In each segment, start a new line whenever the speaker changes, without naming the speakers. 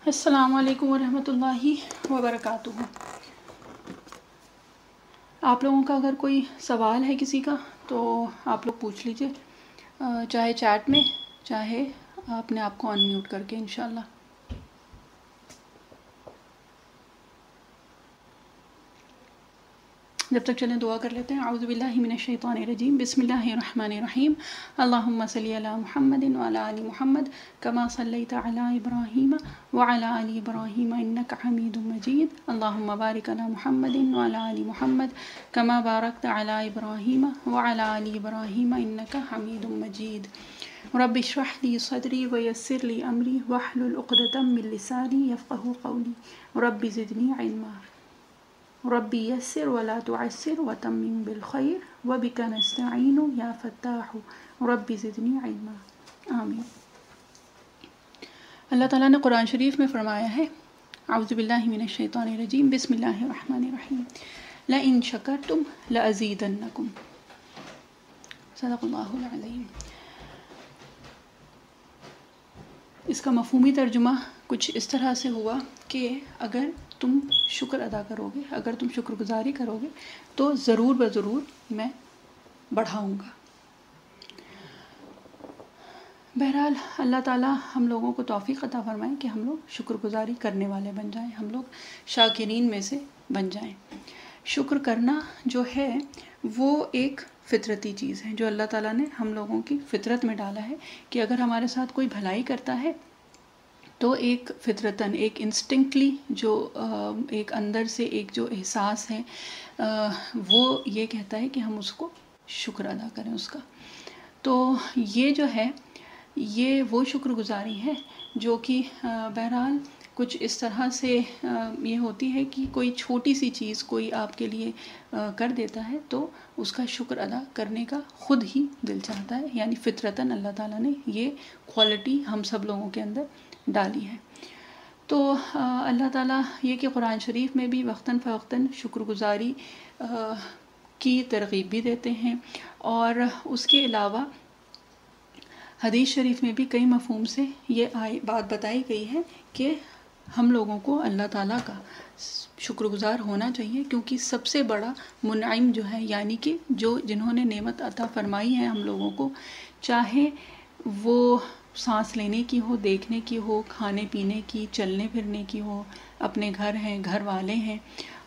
السلام علیکم ورحمۃ اللہ وبرکاتہ۔ آپ لوگوں کا اگر کوئی سوال ہے کسی کا تو آپ لوگ پوچھ لیجئے، چاہے چیٹ میں چاہے اپنے آپ کو ان میوٹ کر کے انشاءاللہ۔ جب تک چلیں دعا کر لیتے ہیں۔ اعوذ باللہ من الشیطان الرجیم، بسم اللہ الرحمن الرحیم۔ اللہم صلی علی محمد وعلی آل محمد کما صلیت علی ابراہیم وعلی آل ابراہیم انک حمید مجید۔ اللہم بارک علی محمد وعلی آل محمد کما بارکت علی ابراہیم وعلی آل ابراہیم انک حمید مجید۔ رب اشرح لی صدری ویسر لی امری واحلل عقدۃ من لسانی یفقہوا قولی۔ رب زدنی علما۔ ربی یسر ولا تعسر وتمم بالخیر وبک نستعین یا فتاح ربی زدنی علما۔ آمین۔ اللہ تعالیٰ نے قرآن شریف میں فرمایا ہے، اعوذ باللہ من الشیطان الرجیم، بسم اللہ الرحمن الرحیم، لئن شکرتم لأزیدنکم۔ صدق اللہ العظیم۔ اس کا مفہومی ترجمہ کچھ اس طرح سے ہوا کہ اگر تم شکر ادا کرو گے، اگر تم شکر گزاری کرو گے تو ضرور بضرور میں بڑھاؤں گا۔ بہرحال اللہ تعالیٰ ہم لوگوں کو توفیق عطا فرمائے کہ ہم لوگ شکر گزاری کرنے والے بن جائیں، ہم لوگ شاکرین میں سے بن جائیں۔ شکر کرنا جو ہے وہ ایک فطرتی چیز ہے جو اللہ تعالیٰ نے ہم لوگوں کی فطرت میں ڈالا ہے کہ اگر ہمارے ساتھ کوئی بھلائی کرتا ہے تو ایک فطرتاً، ایک انسٹنکٹلی جو ایک اندر سے ایک جو احساس ہے وہ یہ کہتا ہے کہ ہم اس کو شکر ادا کریں اس کا۔ تو یہ جو ہے یہ وہ شکر گزاری ہے جو کہ بہرحال کچھ اس طرح سے یہ ہوتی ہے کہ کوئی چھوٹی سی چیز کوئی آپ کے لیے کر دیتا ہے تو اس کا شکر ادا کرنے کا خود ہی دل چاہتا ہے، یعنی فطرتاً اللہ تعالیٰ نے یہ کوالٹی ہم سب لوگوں کے اندر ڈالی ہے۔ تو اللہ تعالیٰ یہ کہ قرآن شریف میں بھی وقتاً فوقتاً شکر گزاری کی ترغیب بھی دیتے ہیں، اور اس کے علاوہ حدیث شریف میں بھی کئی مفہوم سے یہ بات بتائی گئی ہے کہ ہم لوگوں کو اللہ تعالیٰ کا شکر گزار ہونا چاہیے، کیونکہ سب سے بڑا منعم جو ہے، یعنی کہ جنہوں نے نعمت عطا فرمائی ہے ہم لوگوں کو، چاہے وہ سانس لینے کی ہو، دیکھنے کی ہو، کھانے پینے کی، چلنے پھرنے کی ہو، اپنے گھر ہیں، گھر والے ہیں،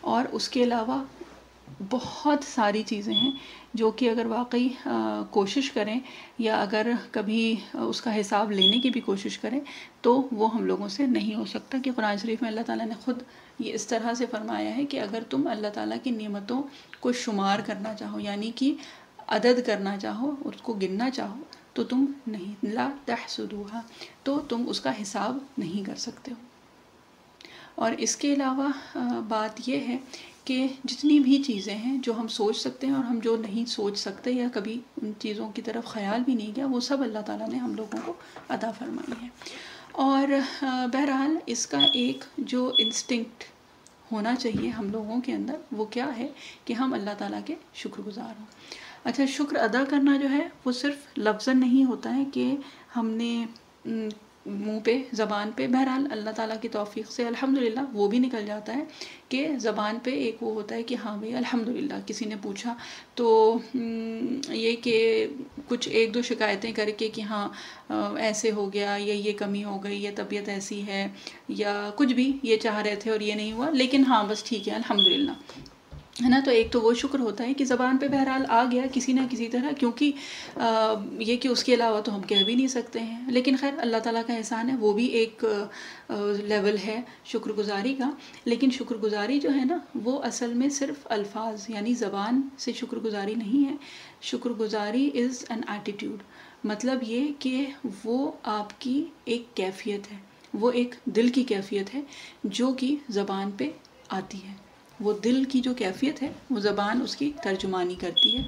اور اس کے علاوہ بہت ساری چیزیں ہیں جو کہ اگر واقعی کوشش کریں یا اگر کبھی اس کا حساب لینے کی بھی کوشش کریں تو وہ ہم لوگوں سے نہیں ہو سکتا، کہ قرآن شریف میں اللہ تعالیٰ نے خود یہ اس طرح سے فرمایا ہے کہ اگر تم اللہ تعالیٰ کی نعمتوں کو شمار کرنا چاہو، یعنی کہ عدد کرنا چاہو، اس کو گننا چاہو، تو تم نہیں، لا تحسدوها، تو تم اس کا حساب نہیں کر سکتے ہو۔ اور اس کے علاوہ بات یہ ہے کہ جتنی بھی چیزیں ہیں جو ہم سوچ سکتے ہیں اور ہم جو نہیں سوچ سکتے یا کبھی ان چیزوں کی طرف خیال بھی نہیں گیا، وہ سب اللہ تعالیٰ نے ہم لوگوں کو عطا فرمائی ہے۔ اور بہرحال اس کا ایک جو انسٹنکٹ ہونا چاہیے ہم لوگوں کے اندر وہ کیا ہے کہ ہم اللہ تعالیٰ کے شکر گزار ہوں۔ اچھا، شکر ادا کرنا جو ہے وہ صرف لفظاً نہیں ہوتا ہے کہ ہم نے منہ پہ، زبان پہ، بہرحال اللہ تعالیٰ کی توفیق سے الحمدللہ وہ بھی نکل جاتا ہے کہ زبان پہ ایک وہ ہوتا ہے کہ ہاں بھئی الحمدللہ، کسی نے پوچھا تو یہ کہ کچھ ایک دو شکایتیں کر کے کہ ہاں ایسے ہو گیا، یا یہ کمی ہو گئی، یا طبیعت ایسی ہے، یا کچھ بھی یہ چاہ رہے تھے اور یہ نہیں ہوا، لیکن ہاں بس ٹھیک ہے الحمدللہ، ہے نا۔ تو ایک تو وہ شکر ہوتا ہے کہ زبان پہ بہرحال آ گیا کسی نہ کسی طرح، کیونکہ یہ کہ اس کے علاوہ تو ہم کہہ بھی نہیں سکتے ہیں، لیکن خیر اللہ تعالیٰ کا احسان ہے، وہ بھی ایک لیول ہے شکر گزاری کا۔ لیکن شکر گزاری جو ہے نا وہ اصل میں صرف الفاظ یعنی زبان سے شکر گزاری نہیں ہے، شکر گزاری از این ایٹیٹیوڈ، مطلب یہ کہ وہ آپ کی ایک کیفیت ہے، وہ ایک دل کی کیفیت ہے جو کہ زبان پہ آتی ہے، وہ دل کی جو کیفیت ہے وہ زبان اس کی ترجمانی کرتی ہے۔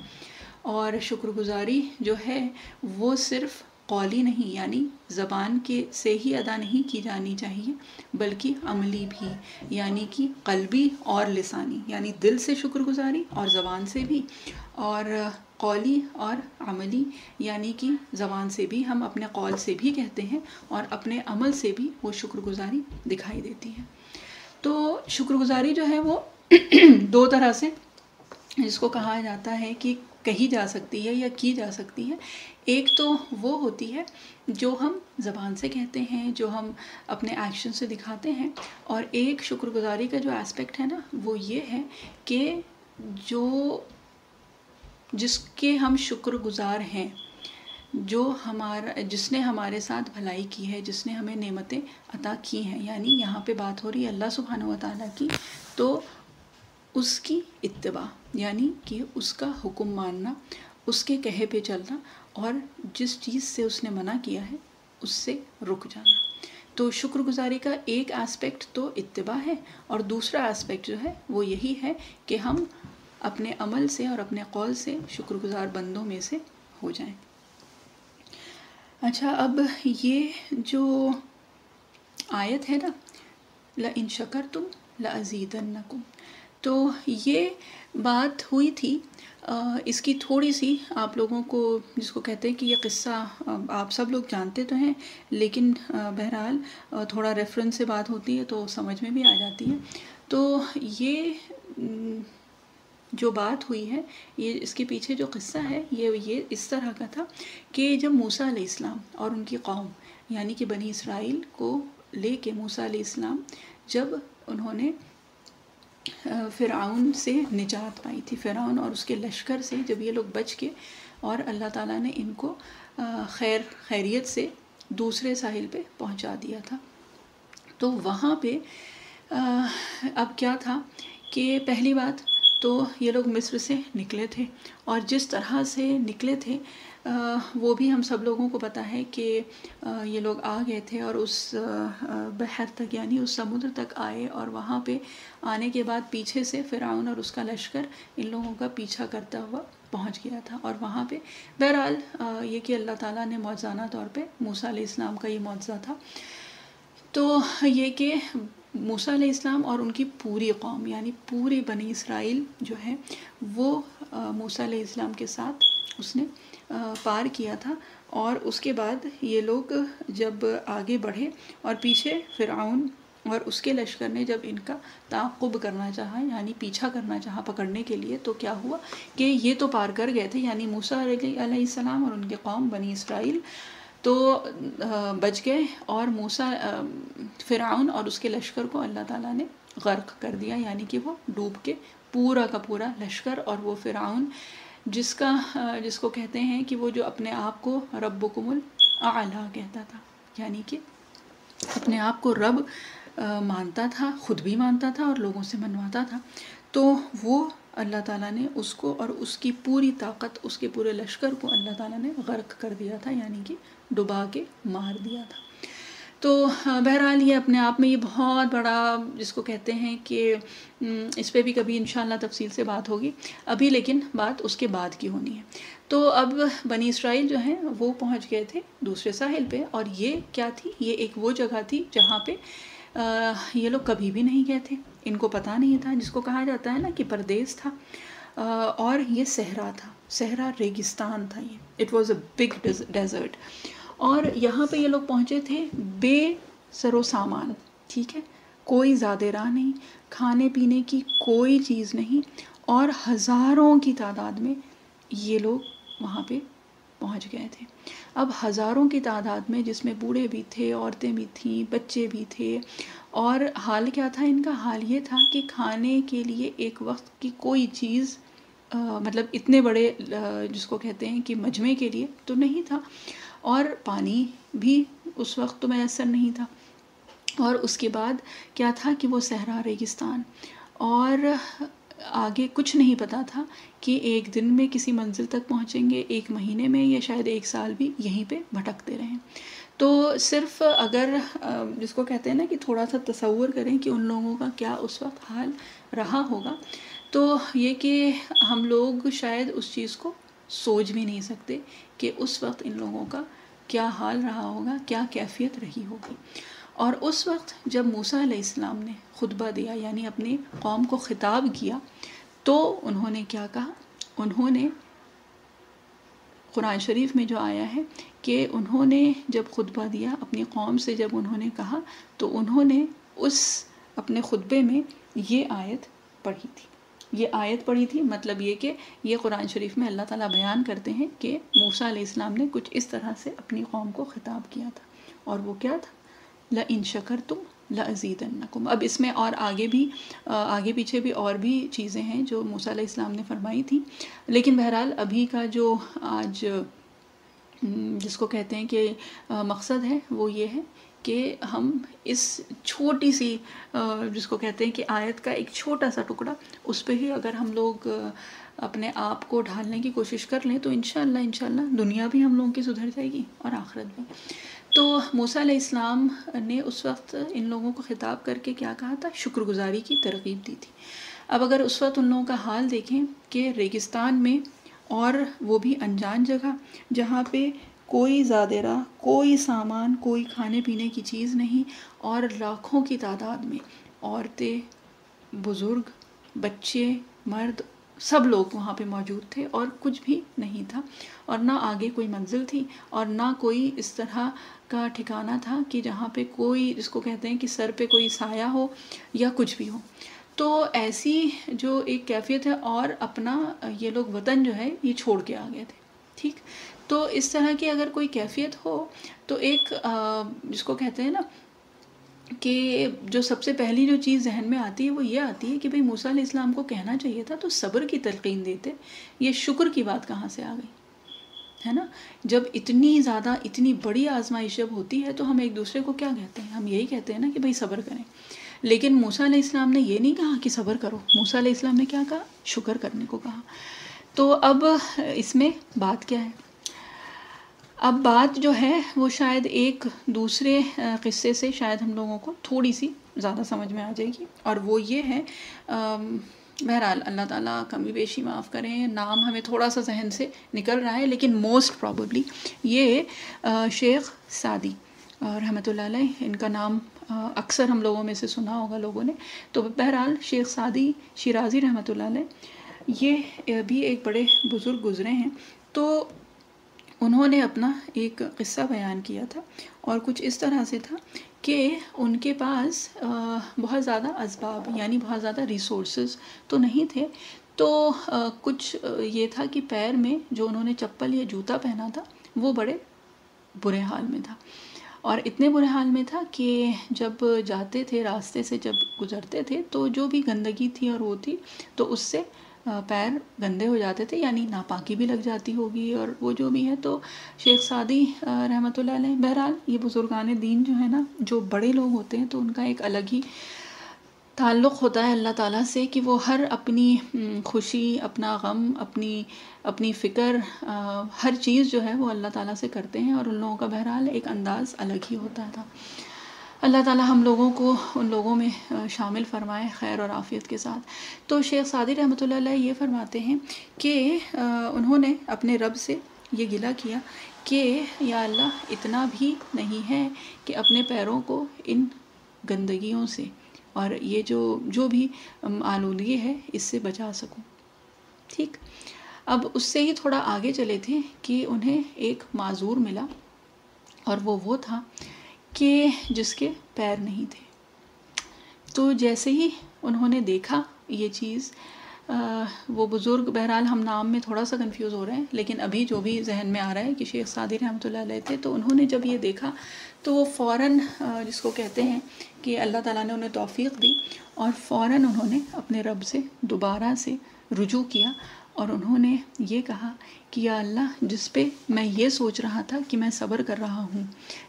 اور شکر گزاری جو ہے وہ صرف قولی نہیں یعنی زبان کے سے ہی ادا نہیں کی جانی چاہیے، بلکہ عملی بھی یعنی کہ قلبی اور لسانی، یعنی دل سے شکر گزاری اور زبان سے بھی، اور قولی اور عملی یعنی کہ زبان سے بھی ہم اپنے قول سے بھی کہتے ہیں اور اپنے عمل سے بھی وہ شکر گزاری دکھائی دیتی ہے۔ تو شکر گزاری جو ہے وہ دو طرح سے جس کو کہا جاتا ہے کہ کہی جا سکتی ہے یا کی جا سکتی ہے۔ ایک تو وہ ہوتی ہے جو ہم زبان سے کہتے ہیں، جو ہم اپنے ایکشن سے دکھاتے ہیں، اور ایک شکر گزاری کا جو اسپیکٹ ہے نا وہ یہ ہے کہ جس کے ہم شکر گزار ہیں، جس نے ہمارے ساتھ بھلائی کی ہے، جس نے ہمیں نعمتیں عطا کی ہیں، یعنی یہاں پہ بات ہو رہی ہے اللہ سبحانہ و تعالیٰ کی، تو اس کی اتباع یعنی کہ اس کا حکم ماننا، اس کے کہے پہ چلنا، اور جس چیز سے اس نے منع کیا ہے اس سے رک جانا۔ تو شکر گزاری کا ایک اسپیکٹ تو اتباع ہے، اور دوسرا اسپیکٹ جو ہے وہ یہی ہے کہ ہم اپنے عمل سے اور اپنے قول سے شکر گزار بندوں میں سے ہو جائیں۔ اچھا، اب یہ جو آیت ہے نا لَإِن شَكَرْتُمْ لَأَزِيدَنَّكُمْ، تو یہ بات ہوئی تھی، اس کی تھوڑی سی آپ لوگوں کو، جس کو کہتے ہیں کہ یہ قصہ آپ سب لوگ جانتے تو ہیں، لیکن بہرحال تھوڑا ریفرنس سے بات ہوتی ہے تو سمجھ میں بھی آ جاتی ہے۔ تو یہ جو بات ہوئی ہے، یہ اس کے پیچھے جو قصہ ہے یہ اس طرح کا تھا کہ جب موسیٰ علیہ السلام اور ان کی قوم یعنی کہ بنی اسرائیل کو لے کے موسیٰ علیہ السلام جب انہوں نے فرعون سے نجات پائی تھی، فرعون اور اس کے لشکر سے جب یہ لوگ بچ کے، اور اللہ تعالیٰ نے ان کو خیریت سے دوسرے ساحل پہ پہنچا دیا تھا، تو وہاں پہ اب کیا تھا کہ پہلی بات تو یہ لوگ مصر سے نکلے تھے، اور جس طرح سے نکلے تھے وہ بھی ہم سب لوگوں کو پتہ ہے کہ یہ لوگ آ گئے تھے اور اس بحر تک یعنی اس سمندر تک آئے، اور وہاں پہ آنے کے بعد پیچھے سے فرعون اور اس کا لشکر ان لوگوں کا پیچھا کرتا ہوا پہنچ گیا تھا، اور وہاں پہ بہرحال یہ کہ اللہ تعالیٰ نے معجزانہ طور پہ موسیٰ علیہ السلام کا یہ معجزہ تھا، تو یہ کہ موسیٰ علیہ السلام اور ان کی پوری قوم یعنی پوری بنی اسرائیل جو ہے وہ موسیٰ علیہ السلام کے ساتھ اس نے پار کیا تھا، اور اس کے بعد یہ لوگ جب آگے بڑھے اور پیچھے فرعون اور اس کے لشکر نے جب ان کا تعاقب کرنا چاہا یعنی پیچھا کرنا چاہا پکڑنے کے لیے، تو کیا ہوا کہ یہ تو پار کر گئے تھے یعنی موسیٰ علیہ السلام اور ان کے قوم بنی اسرائیل تو بچ گئے، اور فرعون اور اس کے لشکر کو اللہ تعالیٰ نے غرق کر دیا، یعنی کہ وہ ڈوب کے پورا کا پورا لشکر، اور وہ فرعون جس کو کہتے ہیں کہ وہ جو اپنے آپ کو ربکم الاعلیٰ کہتا تھا، یعنی کہ اپنے آپ کو رب مانتا تھا، خود بھی مانتا تھا اور لوگوں سے منواتا تھا، تو وہ اللہ تعالیٰ نے اس کو اور اس کی پوری طاقت، اس کے پورے لشکر کو اللہ تعالیٰ نے غرق کر دیا تھا، یعنی کہ ڈبا کے مار دیا تھا۔ تو بہرحال یہ اپنے آپ میں یہ بہت بڑا جس کو کہتے ہیں کہ اس پہ بھی کبھی انشاءاللہ تفصیل سے بات ہوگی، ابھی لیکن بات اس کے بعد کی ہونی ہے۔ تو اب بنی اسرائیل جو ہیں وہ پہنچ گئے تھے دوسرے ساحل پہ، اور یہ کیا تھی، یہ ایک وہ جگہ تھی جہاں پہ یہ لوگ کبھی بھی نہیں گئے تھے، ان کو پتہ نہیں تھا، جس کو کہا جاتا ہے نا کہ پردیس تھا، اور یہ صحرا تھا، صحرا ریگستان تھا، یہ it was a big desert, اور یہاں پہ یہ لوگ پہنچے تھے بے سر و سامان، ٹھیک ہے، کوئی زیادہ راہ نہیں، کھانے پینے کی کوئی چیز نہیں، اور ہزاروں کی تعداد میں یہ لوگ وہاں پہ پہنچ گئے تھے۔ اب ہزاروں کی تعداد میں جس میں بوڑھے بھی تھے، عورتیں بھی تھیں، بچے بھی تھے، اور حال کیا تھا ان کا، حال یہ تھا کہ کھانے کے لیے ایک وقت کی کوئی چیز مطلب اتنے بڑے جس کو کہتے ہیں کہ مجمع کے لیے تو نہیں تھا، اور پانی بھی اس وقت تو میسر نہیں تھا، اور اس کے بعد کیا تھا کہ وہ صحرا ریگستان، اور آگے کچھ نہیں پتا تھا کہ ایک دن میں کسی منزل تک پہنچیں گے، ایک مہینے میں، یا شاید ایک سال بھی یہیں پہ بھٹکتے رہیں۔ تو صرف اگر جس کو کہتے ہیں نا کہ تھوڑا سا تصور کریں کہ ان لوگوں کا کیا اس وقت حال رہا ہوگا، تو یہ کہ ہم لوگ شاید اس چیز کو سوچ بھی نہیں سکتے کہ اس وقت ان لوگوں کا کیا حال رہا ہوگا، کیا کیفیت رہی ہوگی۔ اور اس وقت جب موسیٰ علیہ السلام نے خطبہ دیا، یعنی اپنی قوم کو خطاب کیا، تو انہوں نے کیا کہا؟ انہوں نے قرآن شریف میں جو آیا ہے کہ انہوں نے جب خطبہ دیا اپنی قوم سے، جب انہوں نے کہا تو انہوں نے اس اپنے خطبے میں یہ آیت پڑھی تھی، یہ آیت پڑھی تھی۔ مطلب یہ کہ یہ قرآن شریف میں اللہ تعالیٰ بیان کرتے ہیں کہ موسیٰ علیہ السلام نے کچھ اس طرح سے اپنی قوم کو خطاب کیا تھا، اور وہ کیا تھا؟ لَإِن شَكَرْتُمْ لَأَزِيدَنَّكُمْ۔ اب اس میں اور آگے پیچھے بھی اور بھی چیزیں ہیں جو موسیٰ علیہ السلام نے فرمائی تھی، لیکن بہرحال ابھی کا جو آج جس کو کہتے ہیں کہ مقصد ہے وہ یہ ہے کہ ہم اس چھوٹی سی جس کو کہتے ہیں کہ آیت کا ایک چھوٹا سا ٹکڑا، اس پہ ہی اگر ہم لوگ اپنے آپ کو ڈھالنے کی کوشش کر لیں تو انشاءاللہ دنیا بھی ہم لوگوں کی سدھر جائے گی اور آخرت بھی۔ تو موسیٰ علیہ السلام نے اس وقت ان لوگوں کو خطاب کر کے کیا کہا تھا؟ شکر گزاری کی ترغیب دی تھی۔ اب اگر اس وقت ان لوگوں کا حال دیکھیں کہ ریگستان میں، اور وہ بھی انجان جگہ جہاں پہ کوئی زیادہ راہ، کوئی سامان، کوئی کھانے پینے کی چیز نہیں، اور لاکھوں کی تعداد میں عورتیں، بزرگ، بچے، مرد، سب لوگ وہاں پہ موجود تھے، اور کچھ بھی نہیں تھا، اور نہ آگے کوئی منزل تھی، اور نہ کوئی اس طرح کا ٹھکانہ تھا کہ جہاں پہ کوئی جس کو کہتے ہیں کہ سر پہ کوئی سایہ ہو یا کچھ بھی ہو۔ تو ایسی جو ایک کیفیت ہے، اور اپنا یہ لوگ وطن جو ہے یہ چھوڑ کے آ گئے تھے، ٹھیک۔ تو اس طرح کی اگر کوئی کیفیت ہو تو ایک جس کو کہتے ہیں نا کہ جو سب سے پہلی جو چیز ذہن میں آتی ہے وہ یہ آتی ہے کہ بھئی موسیٰ علیہ السلام کو کہنا چاہیے تھا تو صبر کی تلقین دیتے، یہ شکر کی بات کہاں سے آ گئی، ہے نا؟ جب اتنی زیادہ اتنی بڑی آزمائش جب ہوتی ہے تو ہم ایک دوسرے کو کیا کہتے ہیں؟ ہم یہی کہتے ہیں نا کہ بھئی صبر کریں، لیکن موسیٰ علیہ السلام نے یہ نہیں کہا کہ صبر کرو، موسیٰ علیہ السلام نے کیا کہا؟ شکر کرنے کو کہا۔ تو اب اس میں بات کیا ہے؟ اب بات جو ہے وہ شاید ایک دوسرے قصے سے شاید ہم لوگوں کو تھوڑی سی زیادہ سمجھ میں آ جائے گی، اور وہ یہ ہے، بہرحال اللہ تعالیٰ کمی بیشی معاف کریں، نام ہمیں تھوڑا سا ذہن سے نکل رہا ہے، لیکن موسٹ پروبیبلی یہ شیخ سعدی رحمۃ اللہ علیہ، ان کا نام اکثر ہم لوگوں میں سے سنا ہوگا لوگوں نے۔ تو بہرحال شیخ سعدی شیرازی رحمۃ اللہ علیہ یہ بھی ایک بڑے بزرگ گزرے ہیں، تو انہوں نے اپنا ایک قصہ بیان کیا تھا، اور کچھ اس طرح سے تھا کہ ان کے پاس بہت زیادہ اسباب یعنی بہت زیادہ ریسورسز تو نہیں تھے، تو کچھ یہ تھا کہ پیر میں جو انہوں نے چپل یا جوتا پہنا تھا وہ بڑے برے حال میں تھا، اور اتنے برے حال میں تھا کہ جب جاتے تھے راستے سے جب گزرتے تھے تو جو بھی گندگی تھی اور وہ تھی تو اس سے پیر گندے ہو جاتے تھے، یعنی ناپاکی بھی لگ جاتی ہوگی اور وہ جو بھی ہے۔ تو شیخ سعدی رحمۃ اللہ علیہ، بہرحال یہ بزرگان دین جو ہے نا، جو بڑے لوگ ہوتے ہیں تو ان کا ایک الگ ہی تعلق ہوتا ہے اللہ تعالیٰ سے کہ وہ ہر اپنی خوشی، اپنا غم، اپنی فکر، ہر چیز جو ہے وہ اللہ تعالیٰ سے کرتے ہیں، اور ان لوگوں کا بہرحال ایک انداز الگ ہی ہوتا تھا۔ اللہ تعالیٰ ہم لوگوں کو ان لوگوں میں شامل فرمائے خیر اور عافیت کے ساتھ۔ تو شیخ سعدی رحمۃ اللہ علیہ یہ فرماتے ہیں کہ انہوں نے اپنے رب سے یہ گلہ کیا کہ یا اللہ اتنا بھی نہیں ہے کہ اپنے پیروں کو ان گندگیوں سے اور یہ جو بھی آلودگی ہے اس سے بچا سکوں، ٹھیک۔ اب اس سے ہی تھوڑا آگے چلے تھے کہ انہیں ایک معذور ملا، اور وہ تھا کہ جس کے پیر نہیں تھے۔ تو جیسے ہی انہوں نے دیکھا یہ چیز، وہ بزرگ، بہرحال ہم نام میں تھوڑا سا کنفیوز ہو رہے ہیں، لیکن ابھی جو بھی ذہن میں آ رہا ہے کہ شیخ سعدی رحمۃ اللہ علیہ تھے، تو انہوں نے جب یہ دیکھا تو وہ فوراً جس کو کہتے ہیں کہ اللہ تعالیٰ نے انہیں توفیق دی، اور فوراً انہوں نے اپنے رب سے دوبارہ سے رجوع کیا، اور انہوں نے یہ کہا کہ یا اللہ جس پہ میں یہ سوچ رہا تھا کہ میں صبر کر رہا ہوں،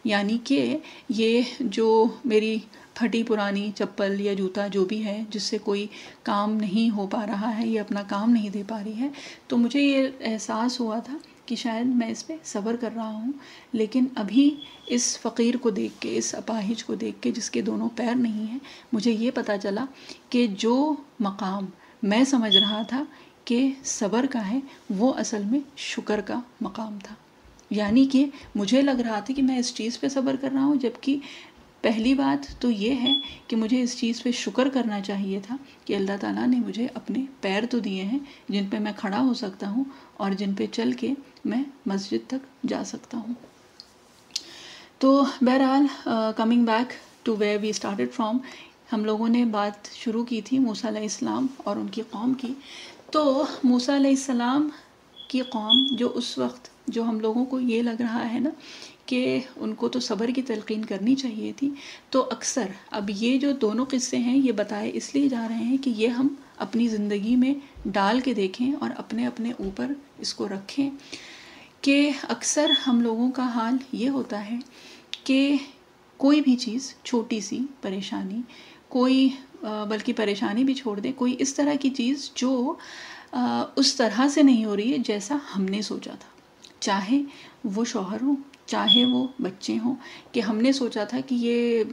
یعنی کہ یہ جو میری پھٹی پرانی چپل یا جوتا جو بھی ہے جس سے کوئی کام نہیں ہو پا رہا ہے، یہ اپنا کام نہیں دے پا رہی ہے، تو مجھے یہ احساس ہوا تھا کہ شاید میں اس پہ صبر کر رہا ہوں، لیکن ابھی اس فقیر کو دیکھ کے، اس اپاہج کو دیکھ کے جس کے دونوں پیر نہیں ہیں، مجھے یہ پتہ چلا کہ جو مقام میں سمجھ رہا تھا کہ صبر کا ہے وہ اصل میں شکر کا مقام تھا، یعنی کہ مجھے لگ رہا تھا کہ میں اس چیز پہ صبر کر رہا ہوں، جبکہ پہلی بات تو یہ ہے کہ مجھے اس چیز پہ شکر کرنا چاہیے تھا کہ اللہ تعالیٰ نے مجھے اپنے پیر تو دیے ہیں جن پہ میں کھڑا ہو سکتا ہوں اور جن پہ چل کے میں مسجد تک جا سکتا ہوں۔ تو بہرحال coming back to where we started from, ہم لوگوں نے بات شروع کی تھی موسیٰ علیہ السلام اور ان کی قوم کی۔ تو موسیٰ علیہ السلام کی قوم جو اس وقت، جو ہم لوگوں کو یہ لگ رہا ہے نا کہ ان کو تو صبر کی تلقین کرنی چاہیے تھی، تو اکثر اب یہ جو دونوں قصے ہیں یہ بتائے اس لیے جا رہے ہیں کہ یہ ہم اپنی زندگی میں ڈال کے دیکھیں اور اپنے اپنے اوپر اس کو رکھیں کہ اکثر ہم لوگوں کا حال یہ ہوتا ہے کہ کوئی بھی چیز، چھوٹی سی پریشانی، کوئی بلکہ پریشانی بھی چھوڑ دیں، کوئی اس طرح کی چیز جو اس طرح سے نہیں ہو رہی ہے جیسا ہم نے سوچا تھا، چاہے وہ شوہر ہو، چاہے وہ بچے ہوں، کہ ہم نے سوچا تھا کہ یہ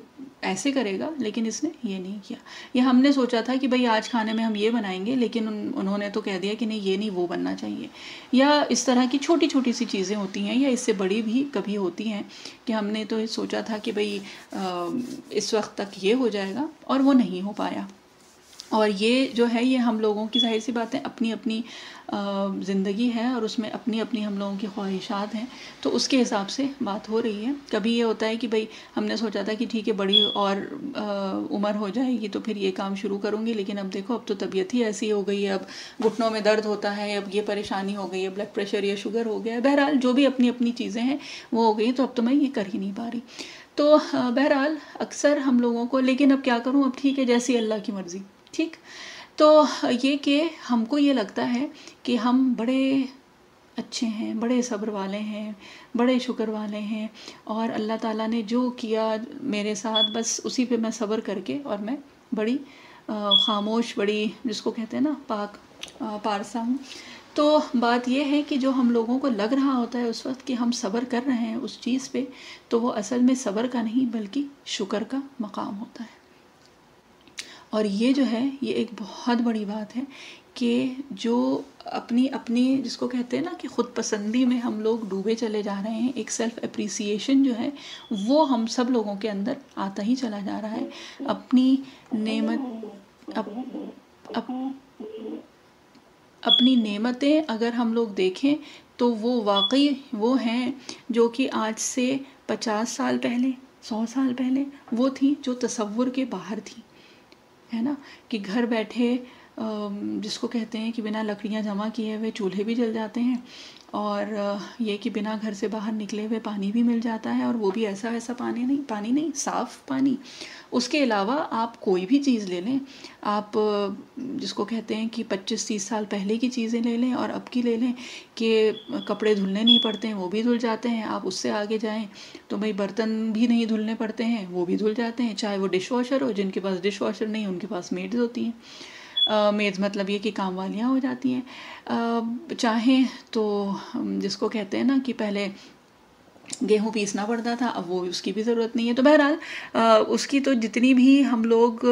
ایسے کرے گا لیکن اس نے یہ نہیں کیا، یا ہم نے سوچا تھا کہ بھئی آج کھانے میں ہم یہ بنائیں گے لیکن انہوں نے تو کہہ دیا کہ نہیں یہ نہیں وہ بننا چاہیے، یا اس طرح کی چھوٹی چھوٹی سی چیزیں ہوتی ہیں، یا اس سے بڑی بھی کبھی ہوتی ہیں کہ ہم نے تو سوچا تھا کہ بھئی اس وقت تک یہ ہو جائے گا اور وہ نہیں ہو پایا۔ اور یہ جو ہے یہ ہم لوگوں کی ظاہر سی باتیں اپنی اپنی زندگی ہے اور اس میں اپنی اپنی ہم لوگوں کی خواہشات ہیں، تو اس کے حساب سے بات ہو رہی ہے۔ کبھی یہ ہوتا ہے کہ بھئی ہم نے سوچا تھا کہ ٹھیک ہے بڑی اور عمر ہو جائے گی تو پھر یہ کام شروع کروں گی، لیکن اب دیکھو اب تو طبیعت ہی ایسی ہو گئی ہے، اب گھٹنوں میں درد ہوتا ہے، اب یہ پریشانی ہو گئی ہے، بلڈ پریشر یا شوگر ہو گیا ہے، بہرحال جو بھی اپنی اپنی چیزیں ہیں وہ ہو گئی، تو اب تو میں یہ کر ہی نہیں پا رہی۔ تو بہرحال اکثر ہم لوگوں کو، لیکن اب کیا کروں، اب ٹھیک ہے جیسی اللہ کی مرضی، ٹھیک۔ تو یہ کہ ہم کو یہ لگتا ہے کہ ہم بڑے اچھے ہیں، بڑے صبر والے ہیں، بڑے شکر والے ہیں، اور اللہ تعالیٰ نے جو کیا میرے ساتھ بس اسی پہ میں صبر کر کے، اور میں بڑی خاموش، بڑی جس کو کہتے ہیں نا پاک پارسا ہوں۔ تو بات یہ ہے کہ جو ہم لوگوں کو لگ رہا ہوتا ہے اس وقت کہ ہم صبر کر رہے ہیں اس چیز پہ، تو وہ اصل میں صبر کا نہیں بلکہ شکر کا مقام ہوتا ہے۔ اور یہ جو ہے یہ ایک بہت بڑی بات ہے کہ جو اپنی جس کو کہتے ہیں نا کہ خود پسندی میں ہم لوگ ڈوبے چلے جا رہے ہیں، ایک سیلف اپریسیشن جو ہے وہ ہم سب لوگوں کے اندر آتا ہی چلا جا رہا ہے۔ اپنی نعمتیں اگر ہم لوگ دیکھیں تو وہ واقعی وہ ہیں جو کہ آج سے 50 سال پہلے، 100 سال پہلے وہ تھی جو تصور کے باہر تھی، ہے نا، کہ گھر بیٹھے جس کو کہتے ہیں کہ بنا لکڑیاں جمع کیے ہوئے چولہے بھی جل جاتے ہیں، اور یہ کہ بنا گھر سے باہر نکلے ہوئے پانی بھی مل جاتا ہے، اور وہ بھی ایسا پانی نہیں صاف پانی۔ اس کے علاوہ آپ کوئی بھی چیز لے لیں، آپ جس کو کہتے ہیں کہ 25-30 سال پہلے کی چیزیں لے لیں اور اب کی لے لیں کہ کپڑے دھلنے نہیں پڑتے ہیں وہ بھی دھل جاتے ہیں، آپ اس سے آگے جائیں تو بھئی برتن بھی نہیں دھلنے پڑتے ہیں وہ بھی دھل جاتے ہیں، چاہے وہ ڈش واشر ہو، جن کے پاس ڈش واشر نہیں ان کے پاس میڈز ہوتی ہیں، میڈز مطلب یہ کہ کام والیاں ہو جاتی ہیں، چاہیں تو جس کو کہتے ہیں نا کہ پہلے گیہوں پیسنا پڑتا تھا، اب وہ اس کی بھی ضرورت نہیں ہے۔ تو بہرحال اس کی تو جتنی بھی ہم لوگ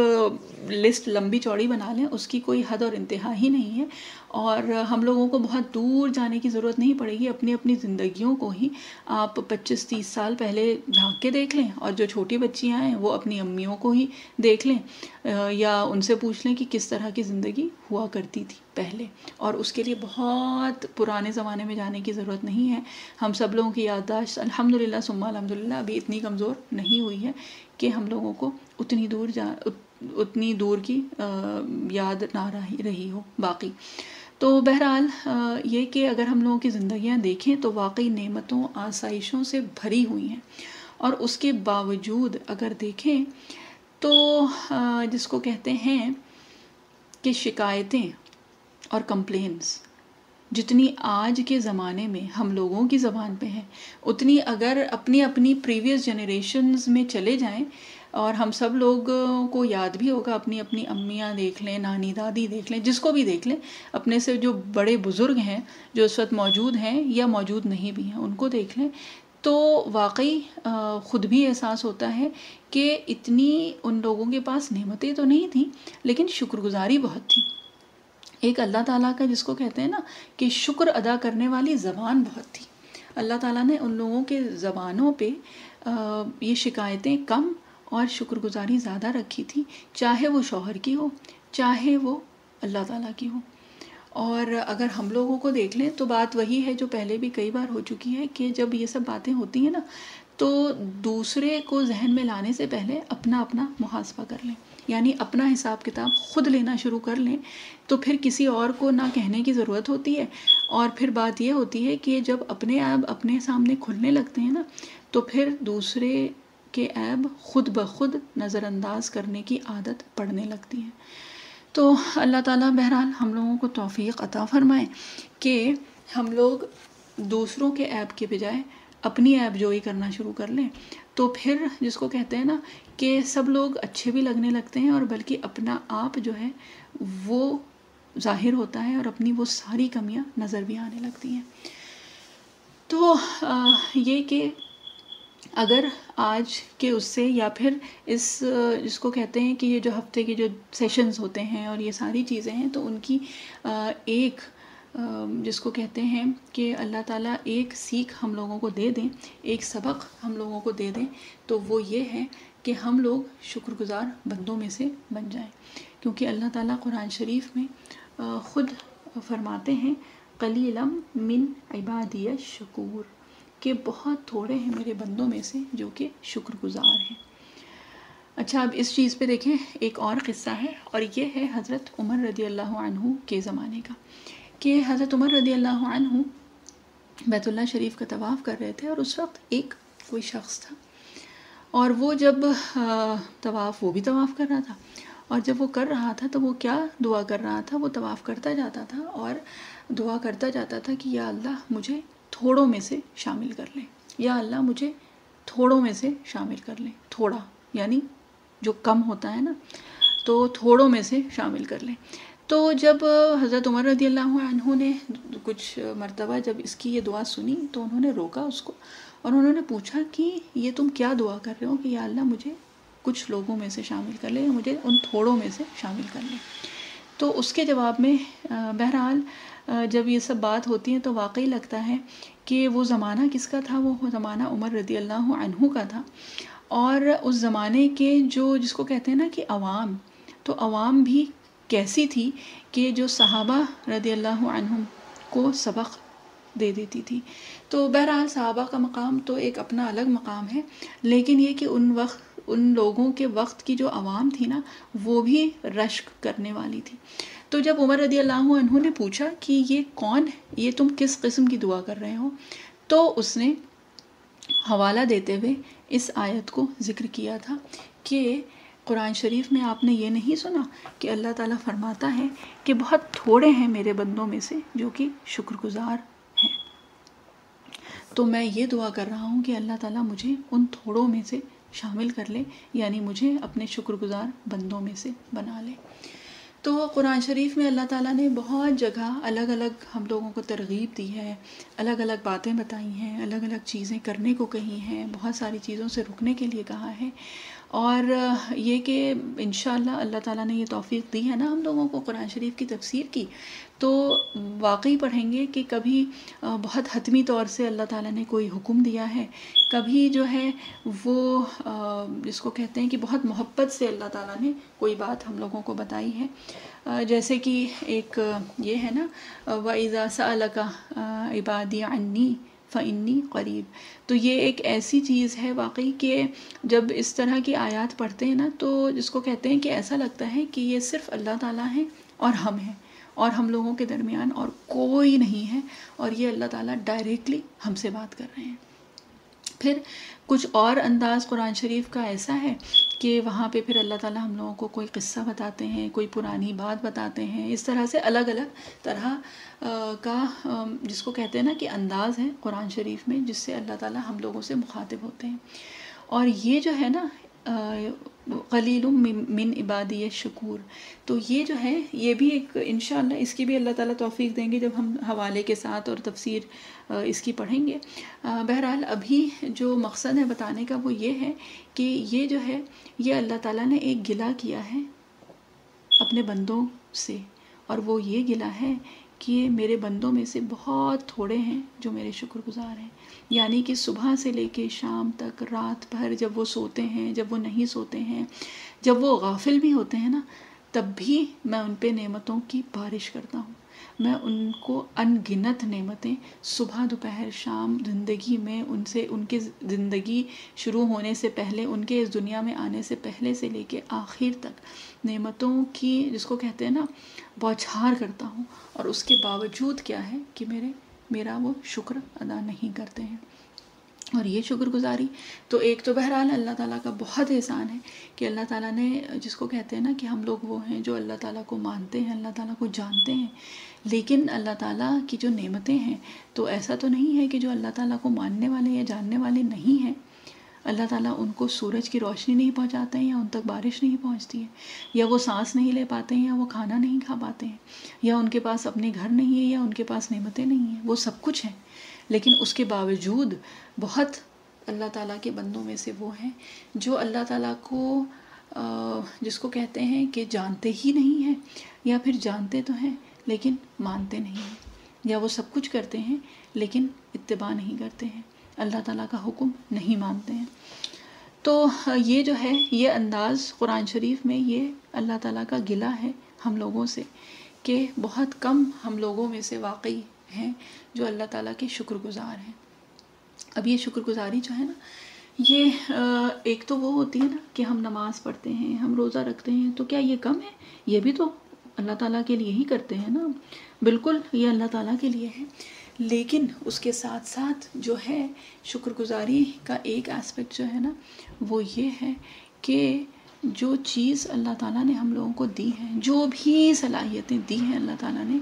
لسٹ لمبی چوڑی بنا لیں اس کی کوئی حد اور انتہا ہی نہیں ہے، اور ہم لوگوں کو بہت دور جانے کی ضرورت نہیں پڑے گی، اپنی اپنی زندگیوں کو ہی آپ 25-30 سال پہلے جھانک کے دیکھ لیں، اور جو چھوٹی بچیاں ہیں وہ اپنی امیوں کو ہی دیکھ لیں یا ان سے پوچھ لیں کہ کس طرح کی زندگی ہوا کرتی تھی پہلے، اور اس کے لیے بہت پرانے زمانے میں جانے کی ضرورت نہیں ہے۔ ہم سب لوگوں کی یادداشت الحمدللہ ثم الحمدللہ ابھی اتنی کمزور نہیں ہوئی ہے کہ ہم لوگوں کو اتنی دور کی یاد نہ رہی ہو باقی۔ تو بہرحال یہ کہ اگر ہم لوگوں کی زندگیاں دیکھیں تو واقعی نعمتوں آسائشوں سے بھری ہوئی ہیں، اور اس کے باوجود اگر دیکھیں تو جس کو کہتے ہیں کہ شکایتیں اور کمپلینس جتنی آج کے زمانے میں ہم لوگوں کی زبان پہ ہیں، اتنی اگر اپنی پریویس جنریشنز میں چلے جائیں، اور ہم سب لوگوں کو یاد بھی ہوگا، اپنی امیاں دیکھ لیں، نانی دادی دیکھ لیں، جس کو بھی دیکھ لیں، اپنے سے جو بڑے بزرگ ہیں جو اس وقت موجود ہیں یا موجود نہیں بھی ہیں ان کو دیکھ لیں، تو واقعی خود بھی احساس ہوتا ہے کہ اتنی ان لوگوں کے پاس نعمتیں تو نہیں تھیں لیکن شکر گزاری بہت تھی۔ ایک اللہ تعالیٰ کا جس کو کہتے ہیں نا کہ شکر ادا کرنے والی زبان بہت تھی۔ اللہ تعالیٰ نے ان لوگوں کے زبانوں پہ یہ شکایتیں کم اور شکر گزاری زیادہ رکھی تھی، چاہے وہ شوہر کی ہو، چاہے وہ اللہ تعالیٰ کی ہو۔ اور اگر ہم لوگوں کو دیکھ لیں تو بات وہی ہے جو پہلے بھی کئی بار ہو چکی ہے کہ جب یہ سب باتیں ہوتی ہیں نا تو دوسرے کو ذہن میں لانے سے پہلے اپنا محاسبہ کر لیں، یعنی اپنا حساب کتاب خود لینا شروع کر لیں، تو پھر کسی اور کو نہ کہنے کی ضرورت ہوتی ہے۔ اور پھر بات یہ ہوتی ہے کہ جب اپنے عیب اپنے سامنے کھلنے لگتے ہیں نا تو پھر دوسرے کے عیب خود بخود نظر انداز کرنے کی عادت پڑنے لگتی ہے۔ تو اللہ تعالیٰ بہرحال ہم لوگوں کو توفیق عطا فرمائے کہ ہم لوگ دوسروں کے عیب کے بجائے اپنی عیب جوئی کرنا شروع کر لیں، تو پھر جس کو کہتے ہیں نا کہ سب لوگ اچھے بھی لگنے لگتے ہیں، اور بلکہ اپنا آپ جو ہے وہ ظاہر ہوتا ہے اور اپنی وہ ساری کمیاں نظر بھی آنے لگتی ہیں۔ تو یہ کہ اگر آج کے اس سے یا پھر اس جس کو کہتے ہیں کہ یہ جو ہفتے کے جو سیشنز ہوتے ہیں اور یہ ساری چیزیں ہیں، تو ان کی ایک جس کو کہتے ہیں کہ اللہ تعالیٰ ایک سیکھ ہم لوگوں کو دے دیں، ایک سبق ہم لوگوں کو دے دیں، تو وہ یہ ہے کہ ہم لوگ شکر گزار بندوں میں سے بن جائیں، کیونکہ اللہ تعالیٰ قرآن شریف میں خود فرماتے ہیں قلیلا من عبادی الشکور، کہ بہت تھوڑے ہیں میرے بندوں میں سے جو کہ شکر گزار ہیں۔ اچھا، اب اس چیز پہ دیکھیں ایک اور قصہ ہے، اور یہ ہے حضرت عمر رضی اللہ عنہ کے زمانے کا، کہ حضرت عمر رضی اللہ عنہ بیت اللہ شریف کا طواف کر رہے تھے، اور اس وقت ایک کوئی شخص تھا، اور وہ جب وہ بھی طواف کر رہا تھا، اور جب وہ کر رہا تھا تو وہ کیا دعا کر رہا تھا، وہ طواف کرتا جاتا تھا اور دعا کرتا جاتا تھا کہ یا اللہ مجھے تھوڑوں میں سے شامل کر لیں، یا اللہ مجھے تھوڑوں میں سے شامل کر لیں۔ تھوڑا یعنی جو کم ہوتا ہے نا، تو تھوڑوں میں سے شامل کر لیں۔ تو جب حضرت عمر رضی اللہ عنہ نے کچھ مرتبہ جب اس کی یہ دعا سنی تو انہوں نے روکا اس کو، اور انہوں نے پوچھا کہ یہ تم کیا دعا کر رہے ہو کہ یا اللہ مجھے کچھ لوگوں میں سے شامل کر لیں، مجھے ان تھوڑوں میں سے شامل کر لیں۔ تو اس کے جواب میں بہرحال جب یہ سب بات ہوتی ہے تو واقعی لگتا ہے کہ وہ زمانہ کس کا تھا، وہ زمانہ عمر رضی اللہ عنہ کا تھا، اور اس زمانے کے جو جس کو کہتے ہیں نا کہ عوام، تو عوام بھی کیسی تھی کہ جو صحابہ رضی اللہ عنہم کو سبق دے دیتی تھی۔ تو بہرحال صحابہ کا مقام تو ایک اپنا الگ مقام ہے، لیکن یہ کہ ان لوگوں کے وقت کی جو عوام تھی نا وہ بھی رشک کرنے والی تھی۔ تو جب عمر رضی اللہ عنہ نے پوچھا کہ یہ کون ہے، یہ تم کس قسم کی دعا کر رہے ہو، تو اس نے حوالہ دیتے ہوئے اس آیت کو ذکر کیا تھا کہ قرآن شریف میں آپ نے یہ نہیں سنا کہ اللہ تعالیٰ فرماتا ہے کہ بہت تھوڑے ہیں میرے بندوں میں سے جو کہ شکر گزار ہیں۔ تو میں یہ دعا کر رہا ہوں کہ اللہ تعالیٰ مجھے ان تھوڑوں میں سے شامل کر لے، یعنی مجھے اپنے شکر گزار بندوں میں سے بنا لے۔ تو قرآن شریف میں اللہ تعالیٰ نے بہت جگہ الگ الگ ہم لوگوں کو ترغیب دی ہے، الگ الگ باتیں بتائی ہیں، الگ الگ چیزیں کرنے کو کہی ہیں، بہت ساری چیزوں سے رکنے کے لیے کہا ہے، اور یہ کہ انشاءاللہ اللہ تعالیٰ نے یہ توفیق دی ہے نا ہم لوگوں کو قرآن شریف کی تفسیر کی، تو واقعی پڑھیں گے کہ کبھی بہت حتمی طور سے اللہ تعالیٰ نے کوئی حکم دیا ہے، کبھی جو ہے وہ جس کو کہتے ہیں کہ بہت محبت سے اللہ تعالیٰ نے کوئی بات ہم لوگوں کو بتائی ہے، جیسے کہ ایک یہ ہے نا وَإِذَا سَأَلَكَ عِبَادِي عَنِّي فَإِنِّي قَرِيب، تو یہ ایک ایسی چیز ہے واقعی کہ جب اس طرح کی آیات پڑھتے ہیں نا تو جس کو کہتے ہیں کہ ایسا لگتا ہے کہ یہ صرف اللہ تعالیٰ ہیں اور ہم ہیں، اور ہم لوگوں کے درمیان اور کوئی نہیں ہے، اور یہ اللہ تعالیٰ ڈائریکٹلی ہم سے بات کر رہے ہیں۔ پھر کچھ اور انداز قرآن شریف کا ایسا ہے کہ وہاں پہ پھر اللہ تعالیٰ ہم لوگوں کو کوئی قصہ بتاتے ہیں، کوئی پرانی بات بتاتے ہیں، اس طرح سے الگ الگ طرح کا جس کو کہتے ہیں نا کہ انداز ہے قرآن شریف میں جس سے اللہ تعالیٰ ہم لوگوں سے مخاطب ہوتے ہیں۔ اور یہ جو ہے نا قلیل من عبادی الشکور، تو یہ جو ہے یہ بھی ایک انشاءاللہ اس کی بھی اللہ تعالیٰ توفیق دیں گے جب ہم حوالے کے ساتھ اور تفسیر اس کی پڑھیں گے۔ بہرحال ابھی جو مقصد ہے بتانے کا وہ یہ ہے کہ یہ جو ہے یہ اللہ تعالیٰ نے ایک گلہ کیا ہے اپنے بندوں سے، اور وہ یہ گلہ ہے کہ میرے بندوں میں سے بہت تھوڑے ہیں جو میرے شکر گزار ہیں. یعنی کہ صبح سے لے کے شام تک، رات بھر جب وہ سوتے ہیں، جب وہ نہیں سوتے ہیں، جب وہ غافل بھی ہوتے ہیں نا، تب بھی میں ان پہ نعمتوں کی بارش کرتا ہوں. میں ان کو ان گنت نعمتیں صبح دوپہر شام زندگی میں ان کے زندگی شروع ہونے سے پہلے، ان کے اس دنیا میں آنے سے پہلے سے لے کے آخر تک نعمتوں کی، جس کو کہتے ہیں نا، بوچھار کرتا ہوں. اور اس کے باوجود کیا ہے کہ میرا وہ شکر ادا نہیں کرتے ہیں. اور یہ شکر گزاری تو ایک تو بہرحال اللہ تعالیٰ کا بہت احسان ہے کہ اللہ تعالیٰ نے، جس کو کہتے ہیں نا کہ ہم لوگ وہ ہیں جو اللہ تعالیٰ کو مانتے ہیں، اللہ تعالیٰ کو جانتے ہیں، لیکن اللہ تعالیٰ کی جو نعمتیں ہیں تو ایسا تو نہیں ہے کہ جو اللہ تعالیٰ کو ماننے والے یا جاننے والے نہیں ہیں، اللہ تعالیٰ ان کو سورج کی روشنی نہیں پہنچاتے ہیں، یا ان تک بارش نہیں پہنچتی ہے، یا وہ سانس نہیں لے پاتے ہیں، یا وہ کھانا نہیں کھا پاتے ہیں، یا ان کے پاس اپنے گھر نہیں ہے، یا ان کے پاس نعمتیں نہیں ہیں. وہ سب کچھ ہیں، لیکن اس کے باوجود بہت اللہ تعالیٰ کے بندوں میں سے وہ ہیں جو اللہ تعالیٰ کو، جس کو کہتے ہیں کہ جانتے ہی نہیں ہیں، یا پھر جانتے تو ہیں لیکن مانتے نہیں ہیں، یا وہ سب کچھ کرتے ہیں لیکن اتباع نہیں کرتے ہیں، اللہ تعالیٰ کا حکم نہیں مانتے ہیں. تو یہ جو ہے، یہ انداز قرآن شریف میں یہ اللہ تعالیٰ کا گلہ ہے ہم لوگوں سے کہ بہت کم ہم لوگوں میں سے واقعی ہیں جو اللہ تعالیٰ کے شکر گزار ہیں. اب یہ شکر گزاری جو ہے نا، یہ ایک تو وہ ہوتی ہے نا کہ ہم نماز پڑھتے ہیں، ہم روزہ رکھتے ہیں، تو کیا یہ کم ہے؟ یہ بھی تو اللہ تعالیٰ کے لیے ہی کرتے ہیں نا. بالکل یہ اللہ تعالیٰ کے لیے ہے، لیکن اس کے ساتھ ساتھ جو ہے شکر گزاری کا ایک اسپیکٹ جو ہے نا، وہ یہ ہے کہ جو چیز اللہ تعالیٰ نے ہم لوگوں کو دی ہے، جو بھی صلاحیتیں دی ہیں اللہ تعالیٰ نے،